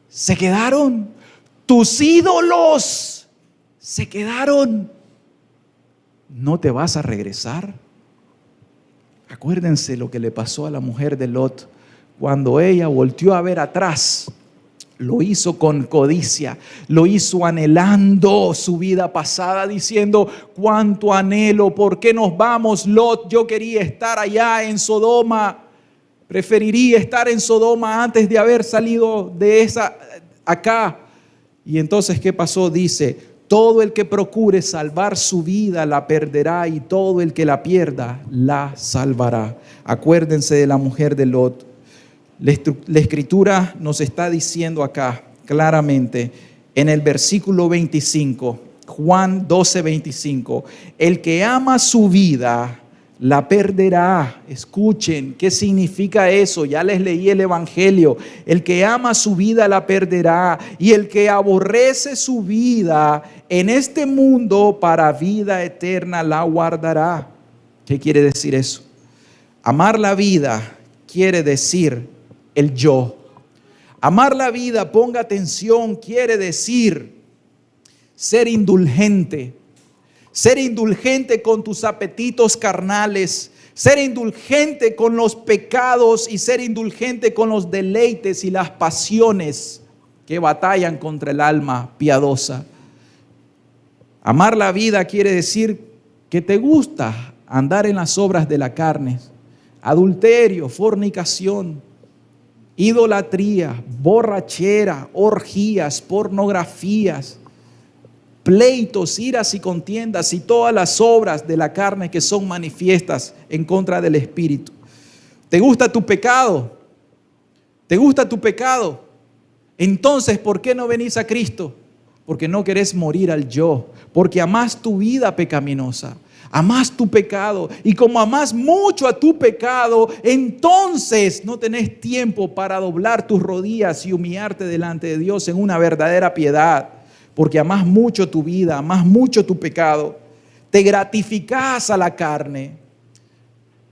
S1: se quedaron, tus ídolos se quedaron. ¿No te vas a regresar? Acuérdense lo que le pasó a la mujer de Lot. Cuando ella volteó a ver atrás, lo hizo con codicia, lo hizo anhelando su vida pasada, diciendo: cuánto anhelo, ¿por qué nos vamos, Lot? Yo quería estar allá en Sodoma, preferiría estar en Sodoma antes de haber salido de esa acá. Y entonces, ¿qué pasó? Dice: todo el que procure salvar su vida la perderá, y todo el que la pierda la salvará. Acuérdense de la mujer de Lot. La Escritura nos está diciendo acá claramente en el versículo 25, Juan 12, 25, el que ama su vida la perderá. Escuchen, ¿qué significa eso? Ya les leí el evangelio. El que ama su vida la perderá, y el que aborrece su vida en este mundo para vida eterna la guardará. ¿Qué quiere decir eso? Amar la vida quiere decir el yo. Amar la vida, ponga atención, quiere decir ser indulgente. Ser indulgente con tus apetitos carnales, ser indulgente con los pecados y ser indulgente con los deleites y las pasiones que batallan contra el alma piadosa. Amar la vida quiere decir que te gusta andar en las obras de la carne: adulterio, fornicación, idolatría, borrachera, orgías, pornografías, pleitos, iras y contiendas y todas las obras de la carne que son manifiestas en contra del Espíritu. ¿Te gusta tu pecado? ¿Te gusta tu pecado? Entonces, ¿por qué no venís a Cristo? Porque no querés morir al yo, porque amás tu vida pecaminosa, amás tu pecado, y como amás mucho a tu pecado, entonces no tenés tiempo para doblar tus rodillas y humillarte delante de Dios en una verdadera piedad, porque amás mucho tu vida, amás mucho tu pecado. te gratificas a la carne,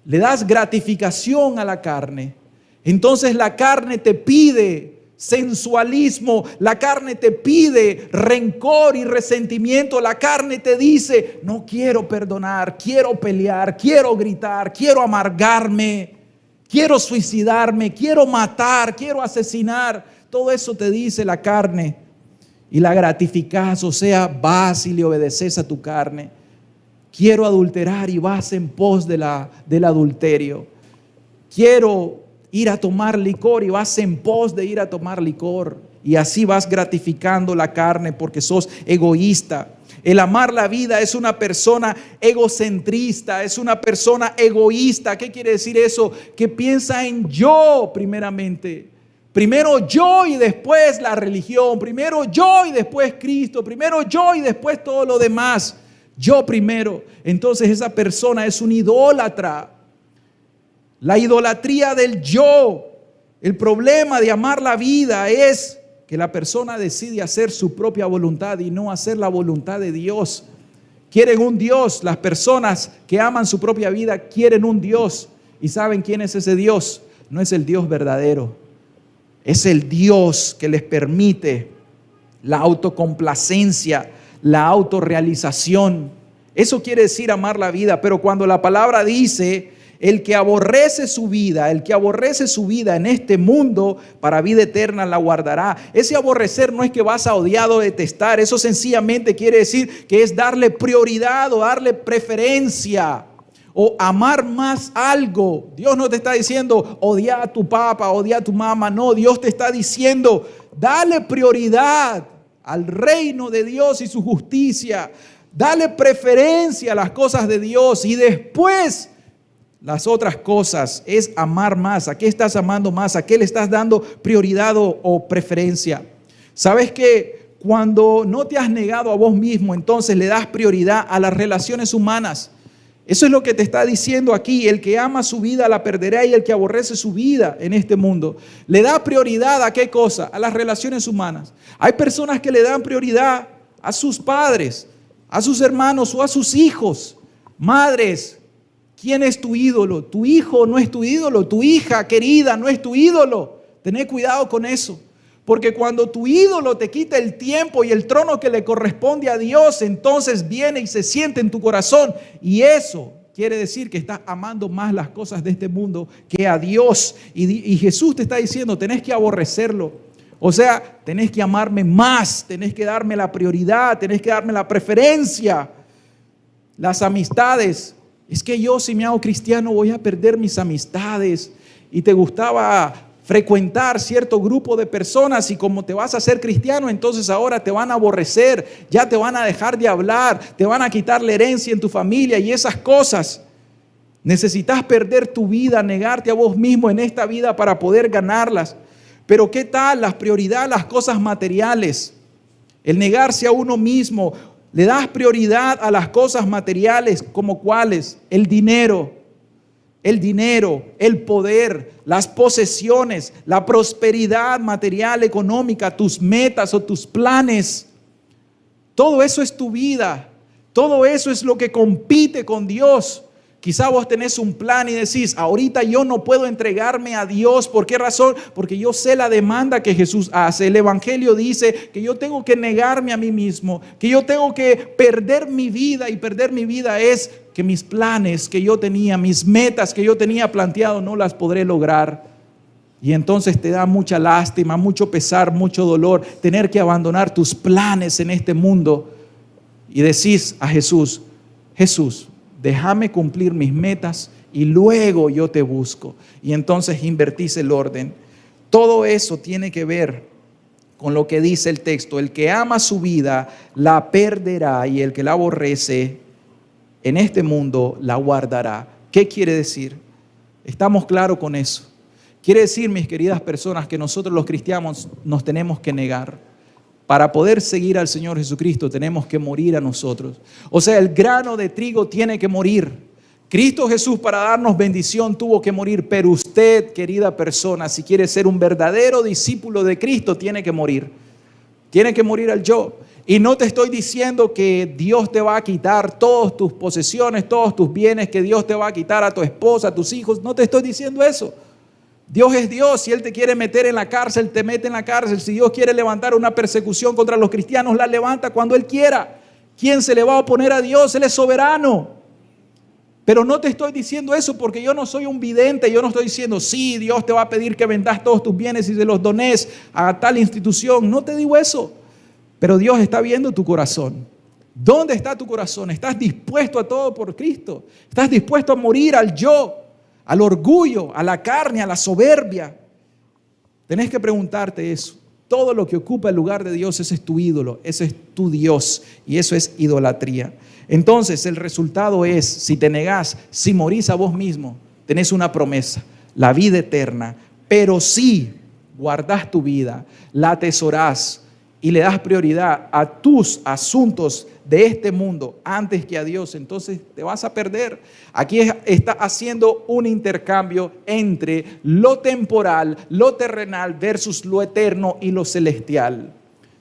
S1: le das gratificación a la carne, entonces la carne te pide sensualismo, la carne te pide rencor y resentimiento, la carne te dice, no quiero perdonar, quiero pelear, quiero gritar, quiero amargarme, quiero suicidarme, quiero matar, quiero asesinar. Todo eso te dice la carne y la gratificas, o sea, vas y le obedeces a tu carne. Quiero adulterar y vas en pos del adulterio. Quiero ir a tomar licor y vas en pos de ir a tomar licor. Y así vas gratificando la carne porque sos egoísta. El amar la vida es una persona egocentrista, es una persona egoísta. ¿Qué quiere decir eso? Que piensa en yo primeramente. Primero yo y después la religión. Primero yo y después Cristo. Primero yo y después todo lo demás. Yo primero. Entonces esa persona es un idólatra. La idolatría del yo. El problema de amar la vida es que la persona decide hacer su propia voluntad y no hacer la voluntad de Dios. Quieren un Dios. Las personas que aman su propia vida quieren un Dios. ¿Y saben quién es ese Dios? No es el Dios verdadero. Es el Dios que les permite la autocomplacencia, la autorrealización. Eso quiere decir amar la vida. Pero cuando la palabra dice, el que aborrece su vida en este mundo, para vida eterna la guardará. Ese aborrecer no es que vas a odiar o detestar. Eso sencillamente quiere decir que es darle prioridad o darle preferencia o amar más algo. Dios no te está diciendo odia a tu papá, odia a tu mamá. No, Dios te está diciendo dale prioridad al reino de Dios y su justicia. Dale preferencia a las cosas de Dios y después las otras cosas. Es amar más. ¿A qué estás amando más? ¿A qué le estás dando prioridad o preferencia? ¿Sabes que cuando no te has negado a vos mismo, entonces le das prioridad a las relaciones humanas? Eso es lo que te está diciendo aquí. El que ama su vida la perderá y el que aborrece su vida en este mundo. ¿Le da prioridad a qué cosa? A las relaciones humanas. Hay personas que le dan prioridad a sus padres, a sus hermanos o a sus hijos. Madres, ¿quién es tu ídolo? Tu hijo no es tu ídolo. Tu hija querida no es tu ídolo. Tené cuidado con eso. Porque cuando tu ídolo te quita el tiempo y el trono que le corresponde a Dios, entonces viene y se siente en tu corazón. Y eso quiere decir que estás amando más las cosas de este mundo que a Dios. Y Jesús te está diciendo, tenés que aborrecerlo. O sea, tenés que amarme más, tenés que darme la prioridad, tenés que darme la preferencia. Las amistades. Es que yo, si me hago cristiano, voy a perder mis amistades. Y te gustaba frecuentar cierto grupo de personas y como te vas a hacer cristiano, entonces ahora te van a aborrecer, ya te van a dejar de hablar, te van a quitar la herencia en tu familia y esas cosas. Necesitas perder tu vida, negarte a vos mismo en esta vida para poder ganarlas. Pero ¿qué tal las prioridades, las cosas materiales? El negarse a uno mismo. Le das prioridad a las cosas materiales, como cuáles: el dinero, el poder, las posesiones, la prosperidad material, económica, tus metas o tus planes. Todo eso es tu vida. Todo eso es lo que compite con Dios. Quizá vos tenés un plan y decís, ahorita yo no puedo entregarme a Dios. ¿Por qué razón? Porque yo sé la demanda que Jesús hace. El Evangelio dice que yo tengo que negarme a mí mismo, que yo tengo que perder mi vida, y perder mi vida es que mis planes que yo tenía, mis metas que yo tenía planteado, no las podré lograr. Y entonces te da mucha lástima, mucho pesar, mucho dolor tener que abandonar tus planes en este mundo. Y decís a Jesús, Jesús, déjame cumplir mis metas y luego yo te busco. Y entonces invertís el orden. Todo eso tiene que ver con lo que dice el texto. El que ama su vida la perderá y el que la aborrece en este mundo la guardará. ¿Qué quiere decir? Estamos claros con eso. Quiere decir, mis queridas personas, que nosotros los cristianos nos tenemos que negar. Para poder seguir al Señor Jesucristo tenemos que morir a nosotros. O sea, el grano de trigo tiene que morir. Cristo Jesús, para darnos bendición, tuvo que morir. Pero usted, querida persona, si quiere ser un verdadero discípulo de Cristo, tiene que morir. Tiene que morir al yo. Y no te estoy diciendo que Dios te va a quitar todas tus posesiones, todos tus bienes, que Dios te va a quitar a tu esposa, a tus hijos. No te estoy diciendo eso. Dios es Dios. Si Él te quiere meter en la cárcel, te mete en la cárcel. Si Dios quiere levantar una persecución contra los cristianos, la levanta cuando Él quiera. ¿Quién se le va a oponer a Dios? Él es soberano. Pero no te estoy diciendo eso porque yo no soy un vidente. Yo no estoy diciendo, sí, Dios te va a pedir que vendas todos tus bienes y se los dones a tal institución. No te digo eso. Pero Dios está viendo tu corazón. ¿Dónde está tu corazón? ¿Estás dispuesto a todo por Cristo? ¿Estás dispuesto a morir al yo, al orgullo, a la carne, a la soberbia? Tenés que preguntarte eso. Todo lo que ocupa el lugar de Dios, ese es tu ídolo, ese es tu Dios y eso es idolatría. Entonces el resultado es, si te negás, si morís a vos mismo, tenés una promesa, la vida eterna. Pero si guardás tu vida, la atesorás y le das prioridad a tus asuntos de este mundo antes que a Dios, entonces te vas a perder. Aquí está haciendo un intercambio entre lo temporal, lo terrenal versus lo eterno y lo celestial.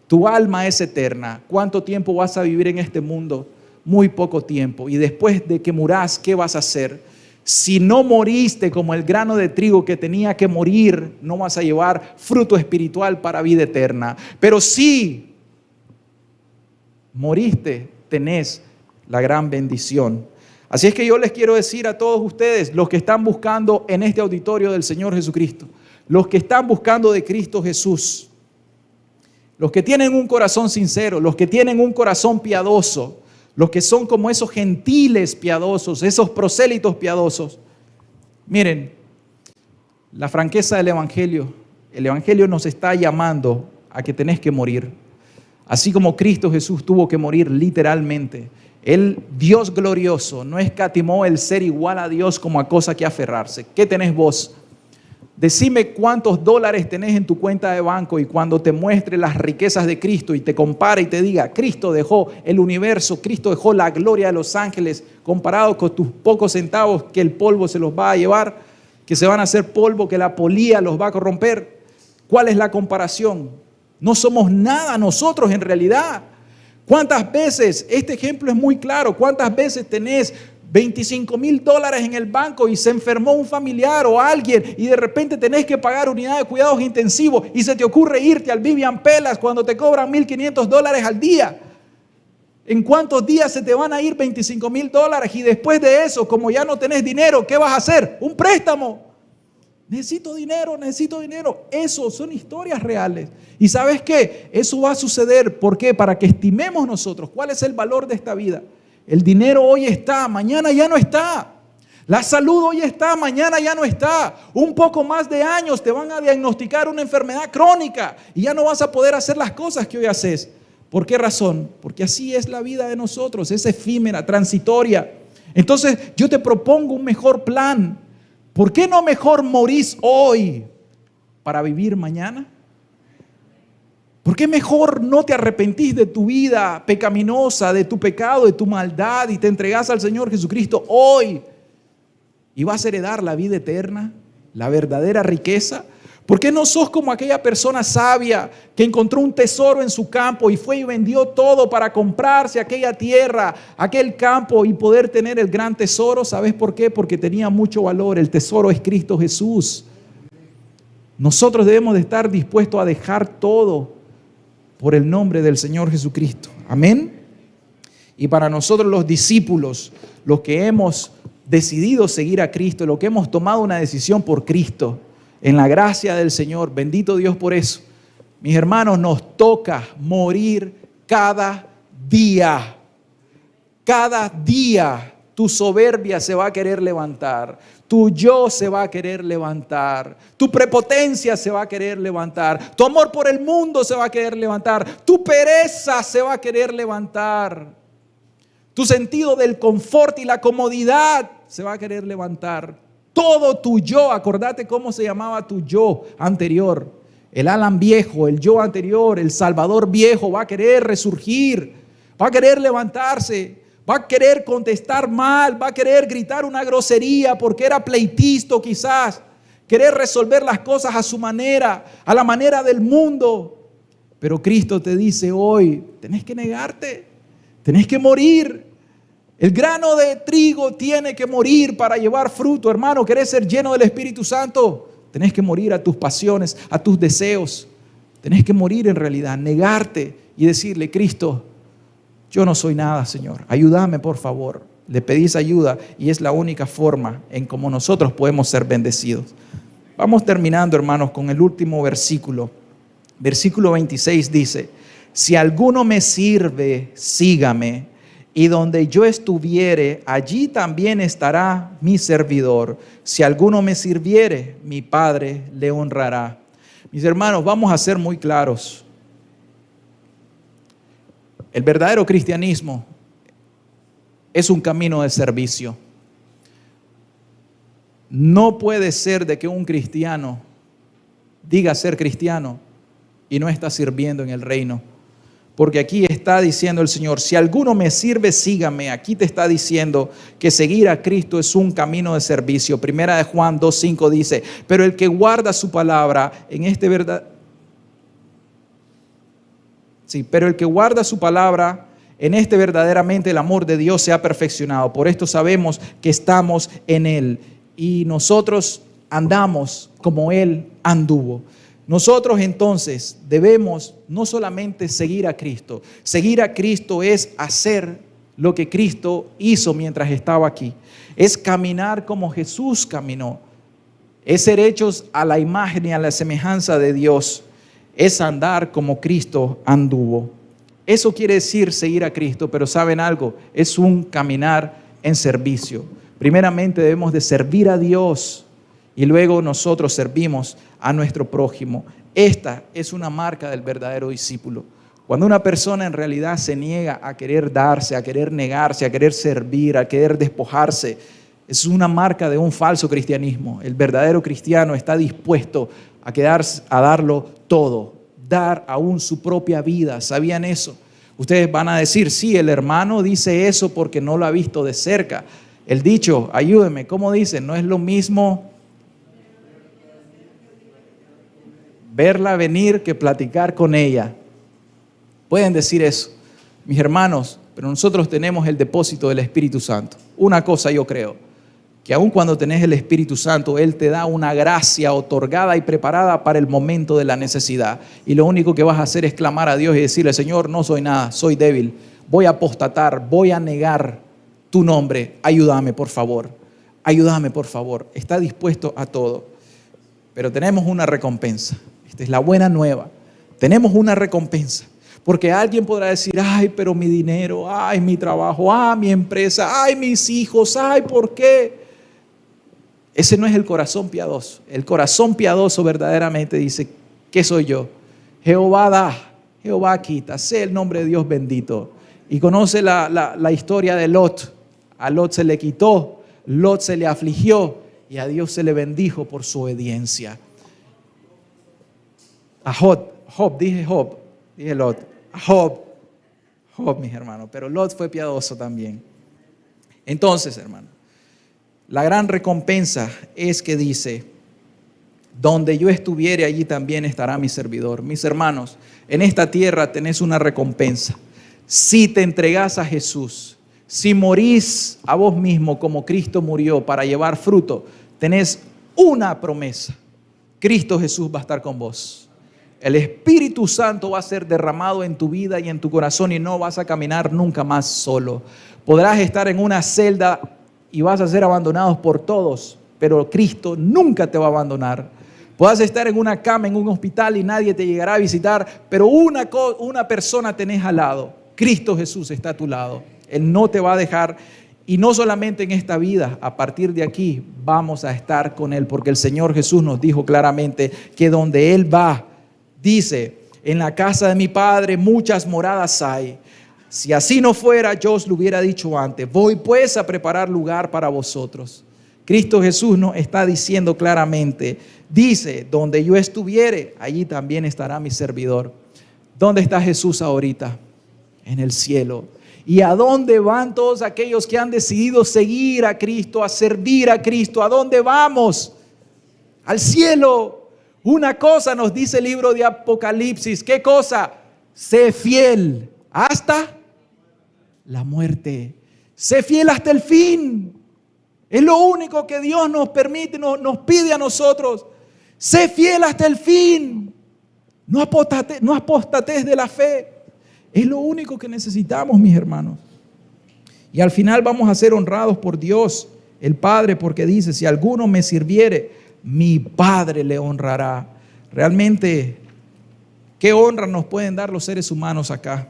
S1: Tu alma es eterna. ¿Cuánto tiempo vas a vivir en este mundo? Muy poco tiempo. Y después de que murás, ¿qué vas a hacer? Si no moriste como el grano de trigo que tenía que morir, no vas a llevar fruto espiritual para vida eterna. Pero si moriste, tenés la gran bendición. Así es que yo les quiero decir a todos ustedes, los que están buscando en este auditorio del Señor Jesucristo, los que están buscando de Cristo Jesús, los que tienen un corazón sincero, los que tienen un corazón piadoso, los que son como esos gentiles piadosos, esos prosélitos piadosos. Miren, la franqueza del Evangelio, el Evangelio nos está llamando a que tenés que morir. Así como Cristo Jesús tuvo que morir literalmente. El Dios glorioso no escatimó el ser igual a Dios como a cosa que aferrarse. ¿Qué tenés vos? Decime cuántos dólares tenés en tu cuenta de banco y cuando te muestre las riquezas de Cristo y te compare y te diga, Cristo dejó el universo, Cristo dejó la gloria de los ángeles comparado con tus pocos centavos que el polvo se los va a llevar, que se van a hacer polvo, que la polía los va a corromper. ¿Cuál es la comparación? No somos nada nosotros en realidad. ¿Cuántas veces, este ejemplo es muy claro, cuántas veces tenés $25,000 en el banco y se enfermó un familiar o alguien y de repente tenés que pagar unidad de cuidados intensivos y se te ocurre irte al Vivian Pelas cuando te cobran $1,500 al día? ¿En cuántos días se te van a ir $25,000? Y después de eso, como ya no tenés dinero, ¿qué vas a hacer? Un préstamo. Necesito dinero, necesito dinero. Eso son historias reales. ¿Y sabes qué? Eso va a suceder. ¿Por qué? Para que estimemos nosotros cuál es el valor de esta vida. El dinero hoy está, mañana ya no está. La salud hoy está, mañana ya no está. Un poco más de años te van a diagnosticar una enfermedad crónica y ya no vas a poder hacer las cosas que hoy haces. ¿Por qué razón? Porque así es la vida de nosotros, es efímera, transitoria. Entonces yo te propongo un mejor plan. ¿Por qué no mejor morís hoy para vivir mañana? ¿Por qué mejor no te arrepentís de tu vida pecaminosa, de tu pecado, de tu maldad y te entregás al Señor Jesucristo hoy y vas a heredar la vida eterna, la verdadera riqueza? ¿Por qué no sos como aquella persona sabia que encontró un tesoro en su campo y fue y vendió todo para comprarse aquella tierra, aquel campo y poder tener el gran tesoro? ¿Sabes por qué? Porque tenía mucho valor. El tesoro es Cristo Jesús. Nosotros debemos de estar dispuestos a dejar todo por el nombre del Señor Jesucristo. Amén. Y para nosotros los discípulos, los que hemos decidido seguir a Cristo, los que hemos tomado una decisión por Cristo, en la gracia del Señor, bendito Dios por eso. Mis hermanos, nos toca morir cada día. Cada día tu soberbia se va a querer levantar. Tu yo se va a querer levantar. Tu prepotencia se va a querer levantar. Tu amor por el mundo se va a querer levantar. Tu pereza se va a querer levantar. Tu sentido del confort y la comodidad se va a querer levantar. Todo tu yo, acordate cómo se llamaba tu yo anterior. El Alan viejo, el yo anterior, el Salvador viejo va a querer resurgir, va a querer levantarse, va a querer contestar mal, va a querer gritar una grosería porque era pleitisto quizás, querer resolver las cosas a su manera, a la manera del mundo. Pero Cristo te dice hoy, tenés que negarte, tenés que morir. El grano de trigo tiene que morir para llevar fruto. Hermano, ¿querés ser lleno del Espíritu Santo? Tenés que morir a tus pasiones, a tus deseos. Tenés que morir en realidad, negarte y decirle, Cristo, yo no soy nada, Señor. Ayúdame, por favor. Le pedís ayuda y es la única forma en cómo nosotros podemos ser bendecidos. Vamos terminando, hermanos, con el último versículo. Versículo 26 dice, si alguno me sirve, sígame, y donde yo estuviere, allí también estará mi servidor. Si alguno me sirviere, mi Padre le honrará. Mis hermanos, vamos a ser muy claros. El verdadero cristianismo es un camino de servicio. No puede ser de que un cristiano diga ser cristiano y no está sirviendo en el reino. Porque aquí está diciendo el Señor, si alguno me sirve, sígame. Aquí te está diciendo que seguir a Cristo es un camino de servicio. Primera de Juan 2:5 dice, pero el que guarda su palabra, pero el que guarda su palabra, en este verdaderamente el amor de Dios se ha perfeccionado. Por esto sabemos que estamos en Él y nosotros andamos como Él anduvo. Nosotros entonces debemos no solamente seguir a Cristo. Seguir a Cristo es hacer lo que Cristo hizo mientras estaba aquí. Es caminar como Jesús caminó. Es ser hechos a la imagen y a la semejanza de Dios. Es andar como Cristo anduvo. Eso quiere decir seguir a Cristo, pero ¿saben algo? Es un caminar en servicio. Primeramente debemos de servir a Dios y luego nosotros servimos a nuestro prójimo. Esta es una marca del verdadero discípulo. Cuando una persona en realidad se niega a querer darse, a querer negarse, a querer servir, a querer despojarse, es una marca de un falso cristianismo. El verdadero cristiano está dispuesto a darlo todo, dar aún su propia vida. ¿Sabían eso? Ustedes van a decir, sí, el hermano dice eso porque no lo ha visto de cerca. El dicho, ayúdenme, ¿cómo dice? No es lo mismo verla venir que platicar con ella. Pueden decir eso, mis hermanos, pero nosotros tenemos el depósito del Espíritu Santo. Una cosa yo creo, que aun cuando tenés el Espíritu Santo, Él te da una gracia otorgada y preparada para el momento de la necesidad. Y lo único que vas a hacer es clamar a Dios y decirle, Señor, no soy nada, soy débil, voy a apostatar, voy a negar tu nombre, ayúdame por favor, ayúdame por favor. Está dispuesto a todo, pero tenemos una recompensa. Esta es la buena nueva. Tenemos una recompensa. Porque alguien podrá decir, ay, pero mi dinero, ay, mi trabajo, ay, mi empresa, ay, mis hijos, ay, ¿por qué? Ese no es el corazón piadoso. El corazón piadoso verdaderamente dice, ¿qué soy yo? Jehová da, Jehová quita, sé el nombre de Dios bendito. Y conoce la historia de Lot. A Lot se le quitó, Lot se le afligió y a Dios se le bendijo por su obediencia. A Job, dije Lot, a Job, mis hermanos, pero Lot fue piadoso también. Entonces, hermano, la gran recompensa es que dice, donde yo estuviere, allí también estará mi servidor. Mis hermanos, en esta tierra tenés una recompensa. Si te entregás a Jesús, si morís a vos mismo como Cristo murió para llevar fruto, tenés una promesa. Cristo Jesús va a estar con vos. El Espíritu Santo va a ser derramado en tu vida y en tu corazón y no vas a caminar nunca más solo. Podrás estar en una celda y vas a ser abandonados por todos, pero Cristo nunca te va a abandonar. Podrás estar en una cama, en un hospital y nadie te llegará a visitar, pero una persona tenés al lado. Cristo Jesús está a tu lado. Él no te va a dejar. Y no solamente en esta vida, a partir de aquí vamos a estar con Él, porque el Señor Jesús nos dijo claramente que donde Él va, dice, en la casa de mi Padre muchas moradas hay. Si así no fuera, yo os lo hubiera dicho antes. Voy pues a preparar lugar para vosotros. Cristo Jesús nos está diciendo claramente, dice, donde yo estuviere, allí también estará mi servidor. ¿Dónde está Jesús ahorita? En el cielo. ¿Y a dónde van todos aquellos que han decidido seguir a Cristo, a servir a Cristo? ¿A dónde vamos? Al cielo. Una cosa nos dice el libro de Apocalipsis. ¿Qué cosa? Sé fiel hasta la muerte. Sé fiel hasta el fin. Es lo único que Dios nos permite, nos pide a nosotros. Sé fiel hasta el fin. No apostates de la fe. Es lo único que necesitamos, mis hermanos. Y al final vamos a ser honrados por Dios, el Padre, porque dice, si alguno me sirviere, mi Padre le honrará. Realmente, ¿qué honra nos pueden dar los seres humanos acá?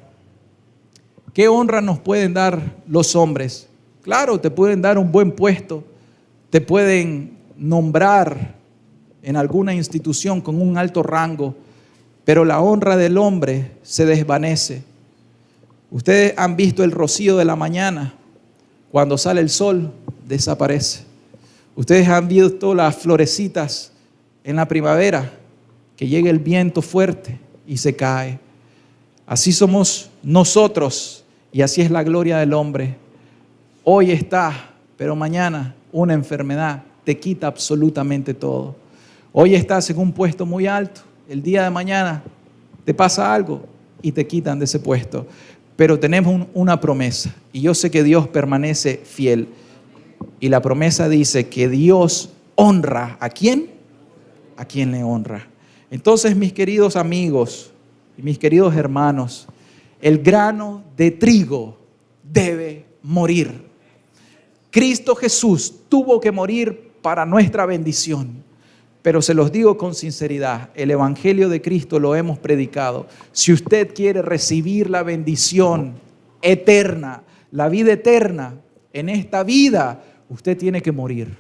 S1: ¿Qué honra nos pueden dar los hombres? Claro, te pueden dar un buen puesto, te pueden nombrar en alguna institución con un alto rango, pero la honra del hombre se desvanece. Ustedes han visto el rocío de la mañana, cuando sale el sol, desaparece. Ustedes han visto las florecitas en la primavera, que llega el viento fuerte y se cae. Así somos nosotros y así es la gloria del hombre. Hoy está, pero mañana una enfermedad te quita absolutamente todo. Hoy estás en un puesto muy alto, el día de mañana te pasa algo y te quitan de ese puesto. Pero tenemos una promesa y yo sé que Dios permanece fiel. Y la promesa dice que Dios honra ¿a quién? A quien le honra. Entonces, mis queridos amigos y mis queridos hermanos, el grano de trigo debe morir. Cristo Jesús tuvo que morir para nuestra bendición. Pero se los digo con sinceridad, el Evangelio de Cristo lo hemos predicado. Si usted quiere recibir la bendición eterna, la vida eterna en esta vida, usted tiene que morir.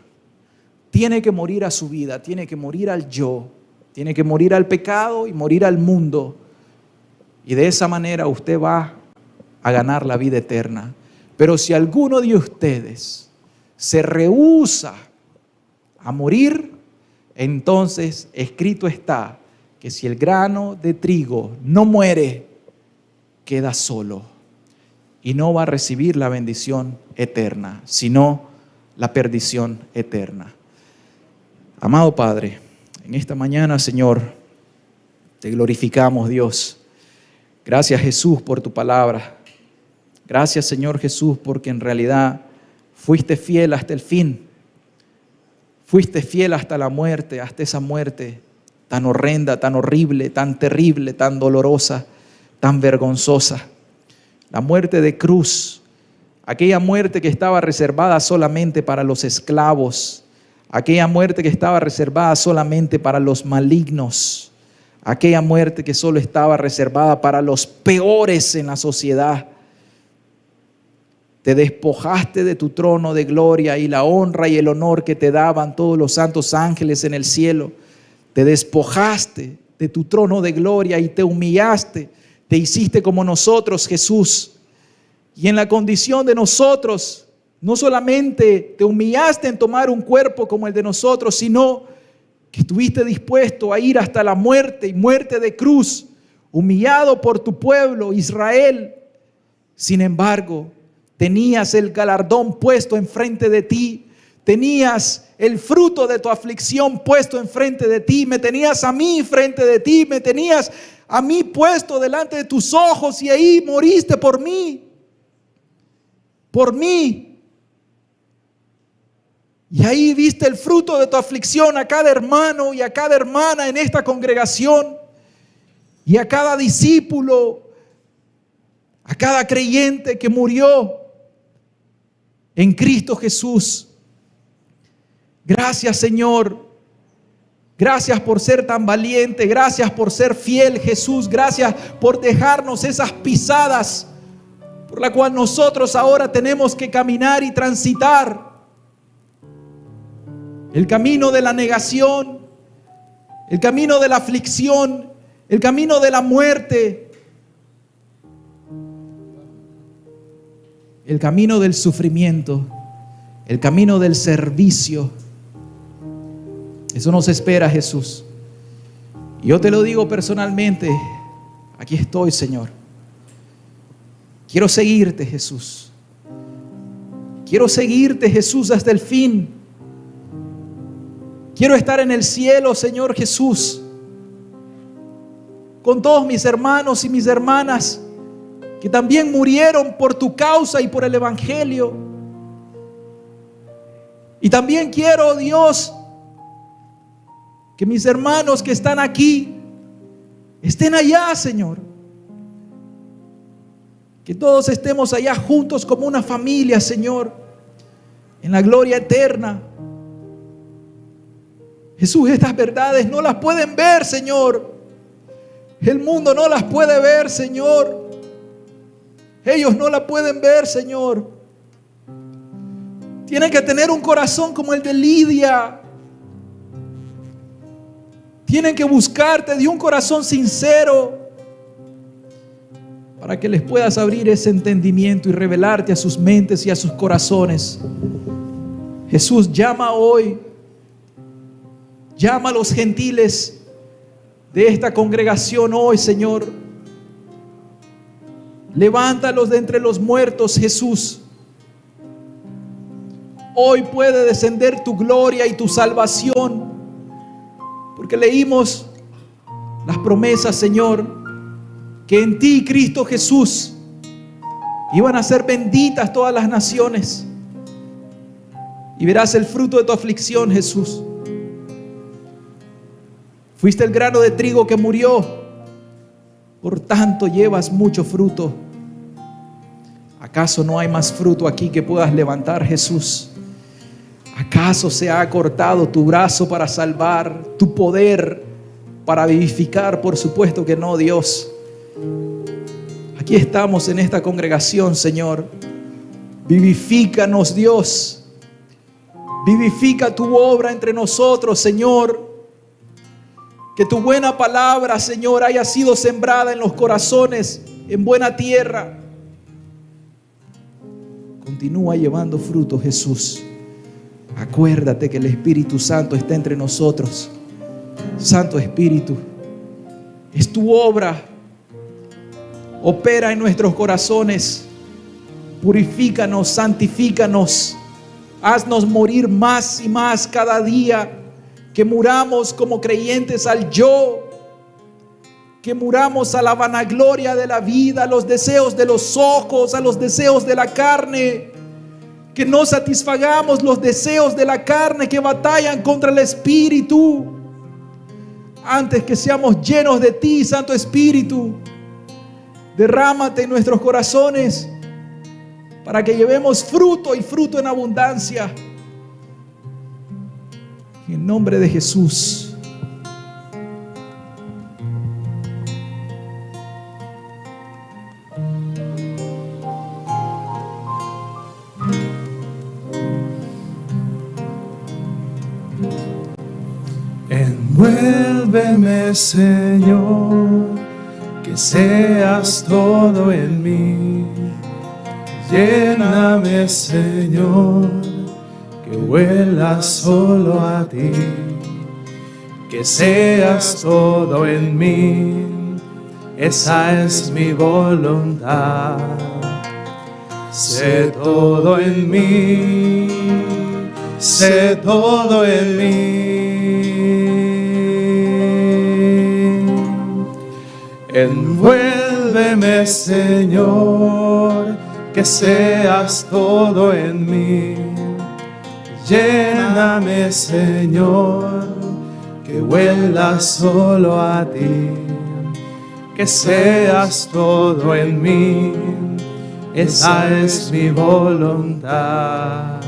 S1: Tiene que morir a su vida, tiene que morir al yo, tiene que morir al pecado y morir al mundo. Y de esa manera usted va a ganar la vida eterna. Pero si alguno de ustedes se rehúsa a morir, entonces escrito está que si el grano de trigo no muere, queda solo y no va a recibir la bendición eterna, sino la perdición eterna. Amado Padre, en esta mañana, Señor, te glorificamos, Dios. Gracias, Jesús, por tu palabra. Gracias, Señor Jesús, porque en realidad fuiste fiel hasta el fin. Fuiste fiel hasta la muerte, hasta esa muerte tan horrenda, tan horrible, tan terrible, tan dolorosa, tan vergonzosa. La muerte de cruz, aquella muerte que estaba reservada solamente para los esclavos, aquella muerte que estaba reservada solamente para los malignos, aquella muerte que solo estaba reservada para los peores en la sociedad. Te despojaste de tu trono de gloria y la honra y el honor que te daban todos los santos ángeles en el cielo. Te despojaste de tu trono de gloria y te humillaste. Te hiciste como nosotros, Jesús. Y en la condición de nosotros, no solamente te humillaste en tomar un cuerpo como el de nosotros, sino que estuviste dispuesto a ir hasta la muerte y muerte de cruz, humillado por tu pueblo, Israel. Sin embargo, tenías el galardón puesto enfrente de ti. Tenías el fruto de tu aflicción puesto enfrente de ti. Me tenías a mí frente de ti. Me tenías a mí puesto delante de tus ojos y ahí moriste por mí. Por mí. Y ahí viste el fruto de tu aflicción a cada hermano y a cada hermana en esta congregación. Y a cada discípulo, a cada creyente que murió en Cristo Jesús. Gracias, Señor. Gracias por ser tan valiente. Gracias por ser fiel, Jesús. Gracias por dejarnos esas pisadas por la cual nosotros ahora tenemos que caminar y transitar. El camino de la negación, el camino de la aflicción, el camino de la muerte, el camino del sufrimiento, el camino del servicio. Eso nos espera, Jesús. Y yo te lo digo personalmente, aquí estoy, Señor. Quiero seguirte, Jesús. Quiero seguirte, Jesús, hasta el fin. Quiero estar en el cielo, Señor Jesús. con todos mis hermanos y mis hermanas que también murieron por tu causa y por el Evangelio. Y también quiero, Dios, que mis hermanos que están aquí estén allá, Señor. Que todos estemos allá juntos como una familia, Señor, en la gloria eterna. Jesús, estas verdades no las pueden ver, Señor. El mundo no las puede ver, Señor. Ellos no las pueden ver, Señor. Tienen que tener un corazón como el de Lidia. Tienen que buscarte de un corazón sincero para que les puedas abrir ese entendimiento y revelarte a sus mentes y a sus corazones. Jesús, llama hoy. Llama a los gentiles de esta congregación hoy, Señor. Levántalos de entre los muertos, Jesús. Hoy puede descender tu gloria y tu salvación, porque leímos las promesas, Señor, que en ti, Cristo Jesús, iban a ser benditas todas las naciones. Y verás el fruto de tu aflicción, Jesús. Fuiste el grano de trigo que murió, por tanto llevas mucho fruto. ¿Acaso no hay más fruto aquí que puedas levantar, Jesús? ¿Acaso se ha acortado tu brazo para salvar, tu poder para vivificar? Por supuesto que no, Dios. Aquí estamos en esta congregación, Señor. Vivifícanos, Dios. Vivifica tu obra entre nosotros, Señor. Que tu buena palabra, Señor, haya sido sembrada en los corazones, en buena tierra. Continúa llevando fruto, Jesús. Acuérdate que el Espíritu Santo está entre nosotros. Santo Espíritu, es tu obra. Opera en nuestros corazones. Purifícanos, santifícanos. Haznos morir más y más cada día. Que muramos como creyentes al yo. Que muramos a la vanagloria de la vida, a los deseos de los ojos, a los deseos de la carne. Que no satisfagamos los deseos de la carne que batallan contra el Espíritu. Antes que seamos llenos de ti, Santo Espíritu, derrámate en nuestros corazones para que llevemos fruto y fruto en abundancia. En el nombre de Jesús.
S2: Envuélveme, Señor, que seas todo en mí. Lléname, Señor, que huela solo a ti. Que seas todo en mí, esa es mi voluntad. Sé todo en mí, sé todo en mí. Envuélveme, Señor, que seas todo en mí. Lléname, Señor, que huela solo a ti. Que seas todo en mí, esa es mi voluntad.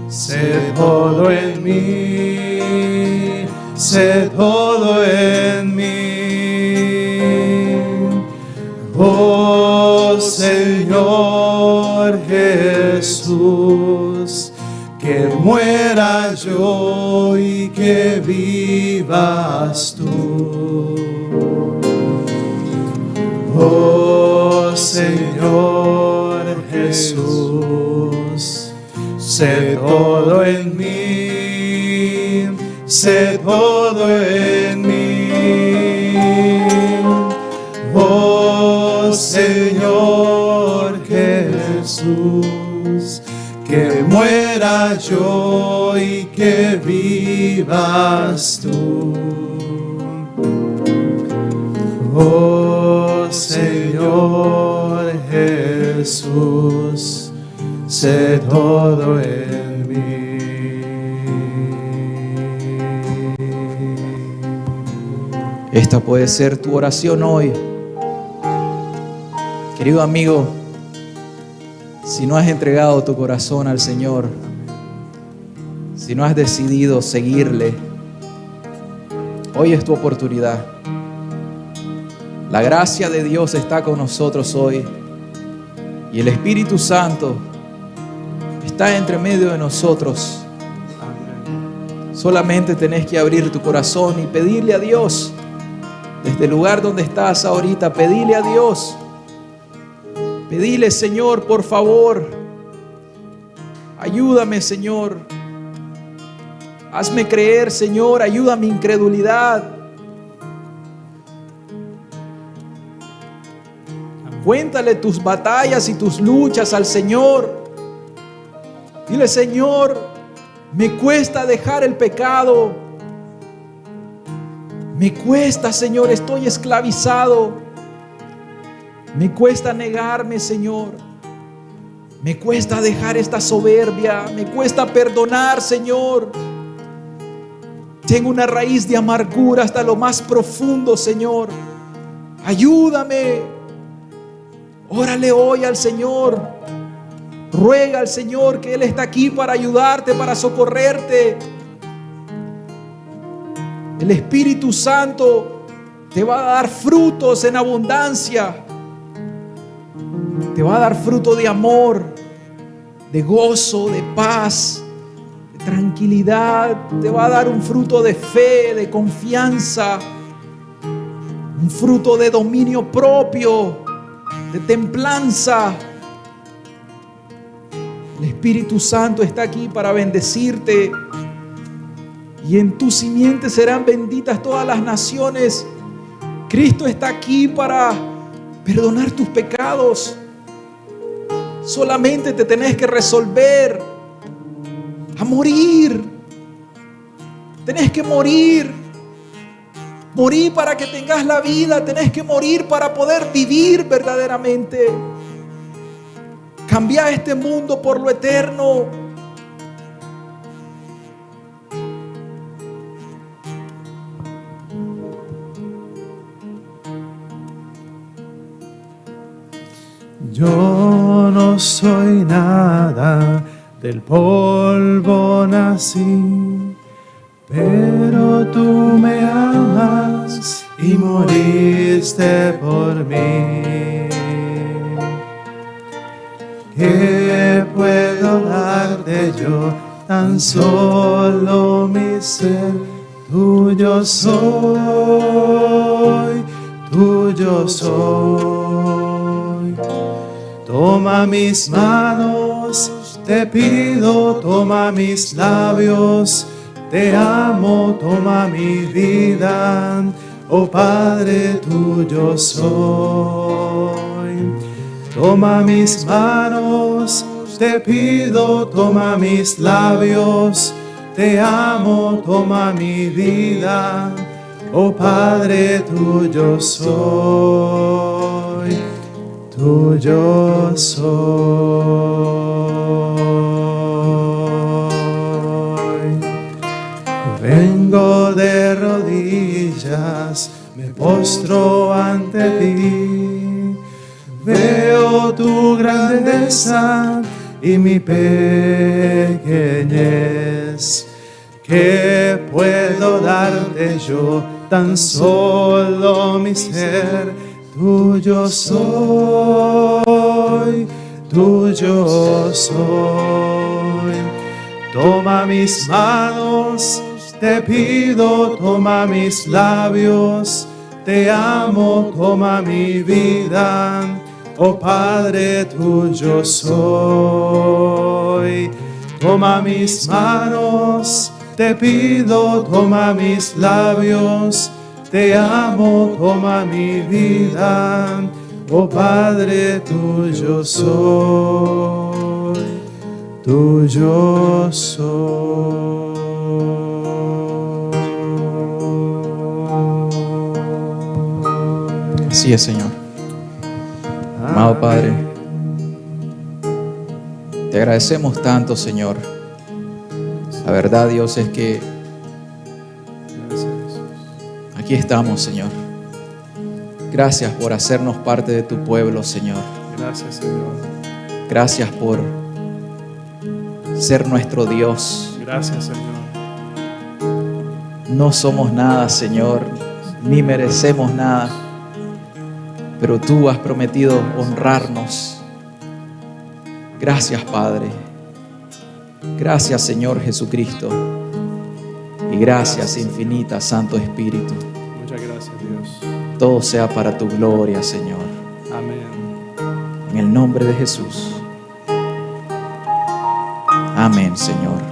S2: Sé todo en mí, sé todo en mí. Oh Señor Jesús, que muera yo y que vivas tú. Oh Señor Jesús, sé todo en mí, sé todo en mí. Oh Señor Jesús, que muera yo y que vivas tú. Oh Señor Jesús, sé todo en mí.
S1: Esta puede ser tu oración hoy. Querido amigo, si no has entregado tu corazón al Señor, si no has decidido seguirle, hoy es tu oportunidad. La gracia de Dios está con nosotros hoy y el Espíritu Santo está entre medio de nosotros. Solamente tenés que abrir tu corazón y pedirle a Dios. Desde el lugar donde estás ahorita, pedile a Dios. Pedile: Señor, por favor, ayúdame, Señor. Hazme creer, Señor, ayuda a mi incredulidad. Cuéntale tus batallas y tus luchas al Señor. Dile: Señor, me cuesta dejar el pecado. Me cuesta, Señor, estoy esclavizado. Me cuesta negarme, Señor. Me cuesta dejar esta soberbia. Me cuesta perdonar, Señor. Tengo una raíz de amargura hasta lo más profundo, Señor. Ayúdame. Órale hoy al Señor. Ruega al Señor que Él está aquí para ayudarte, para socorrerte. El Espíritu Santo te va a dar frutos en abundancia. Te va a dar fruto de amor, de gozo, de paz, de tranquilidad. Te va a dar un fruto de fe, de confianza, un fruto de dominio propio, de templanza. El Espíritu Santo está aquí para bendecirte. Y en tu simiente serán benditas todas las naciones. Cristo está aquí para perdonar tus pecados. Solamente te tenés que resolver a morir. Tenés que morir. Morir para que tengas la vida. Tenés que morir para poder vivir verdaderamente. Cambia este mundo por lo eterno.
S2: Yo no soy nada, del polvo nací, pero tú me amas y moriste por mí. ¿Qué puedo darte yo? Tan solo mi ser. Tuyo soy, tuyo soy. Toma mis manos, te pido, toma mis labios. Te amo, toma mi vida, oh Padre, tuyo soy. Toma mis manos, te pido, toma mis labios. Te amo, toma mi vida, oh Padre, tuyo soy, tuyo soy. Vengo de rodillas, me postro ante ti. Veo tu grandeza y mi pequeñez. ¿Qué puedo darte yo? Tan solo mi ser. Tuyo soy, tuyo soy. Toma mis manos, te pido, toma mis labios. Te amo, toma mi vida, oh Padre, tuyo soy. Toma mis manos, te pido, toma mis labios. Te amo, toma mi vida, oh Padre, tuyo soy, tuyo soy.
S1: Así es, Señor. Amado Padre, te agradecemos tanto, Señor. La verdad, Dios, es que aquí estamos, Señor. Gracias por hacernos parte de tu pueblo, Señor.
S2: Gracias, Señor.
S1: Gracias por ser nuestro Dios.
S2: Gracias, Señor.
S1: No somos nada, Señor, ni merecemos nada, pero tú has prometido honrarnos. Gracias, Padre. Gracias, Señor Jesucristo. Y gracias infinitas, Santo Espíritu.
S2: Muchas gracias, Dios.
S1: Todo sea para tu gloria, Señor.
S2: Amén.
S1: En el nombre de Jesús. Amén, Señor.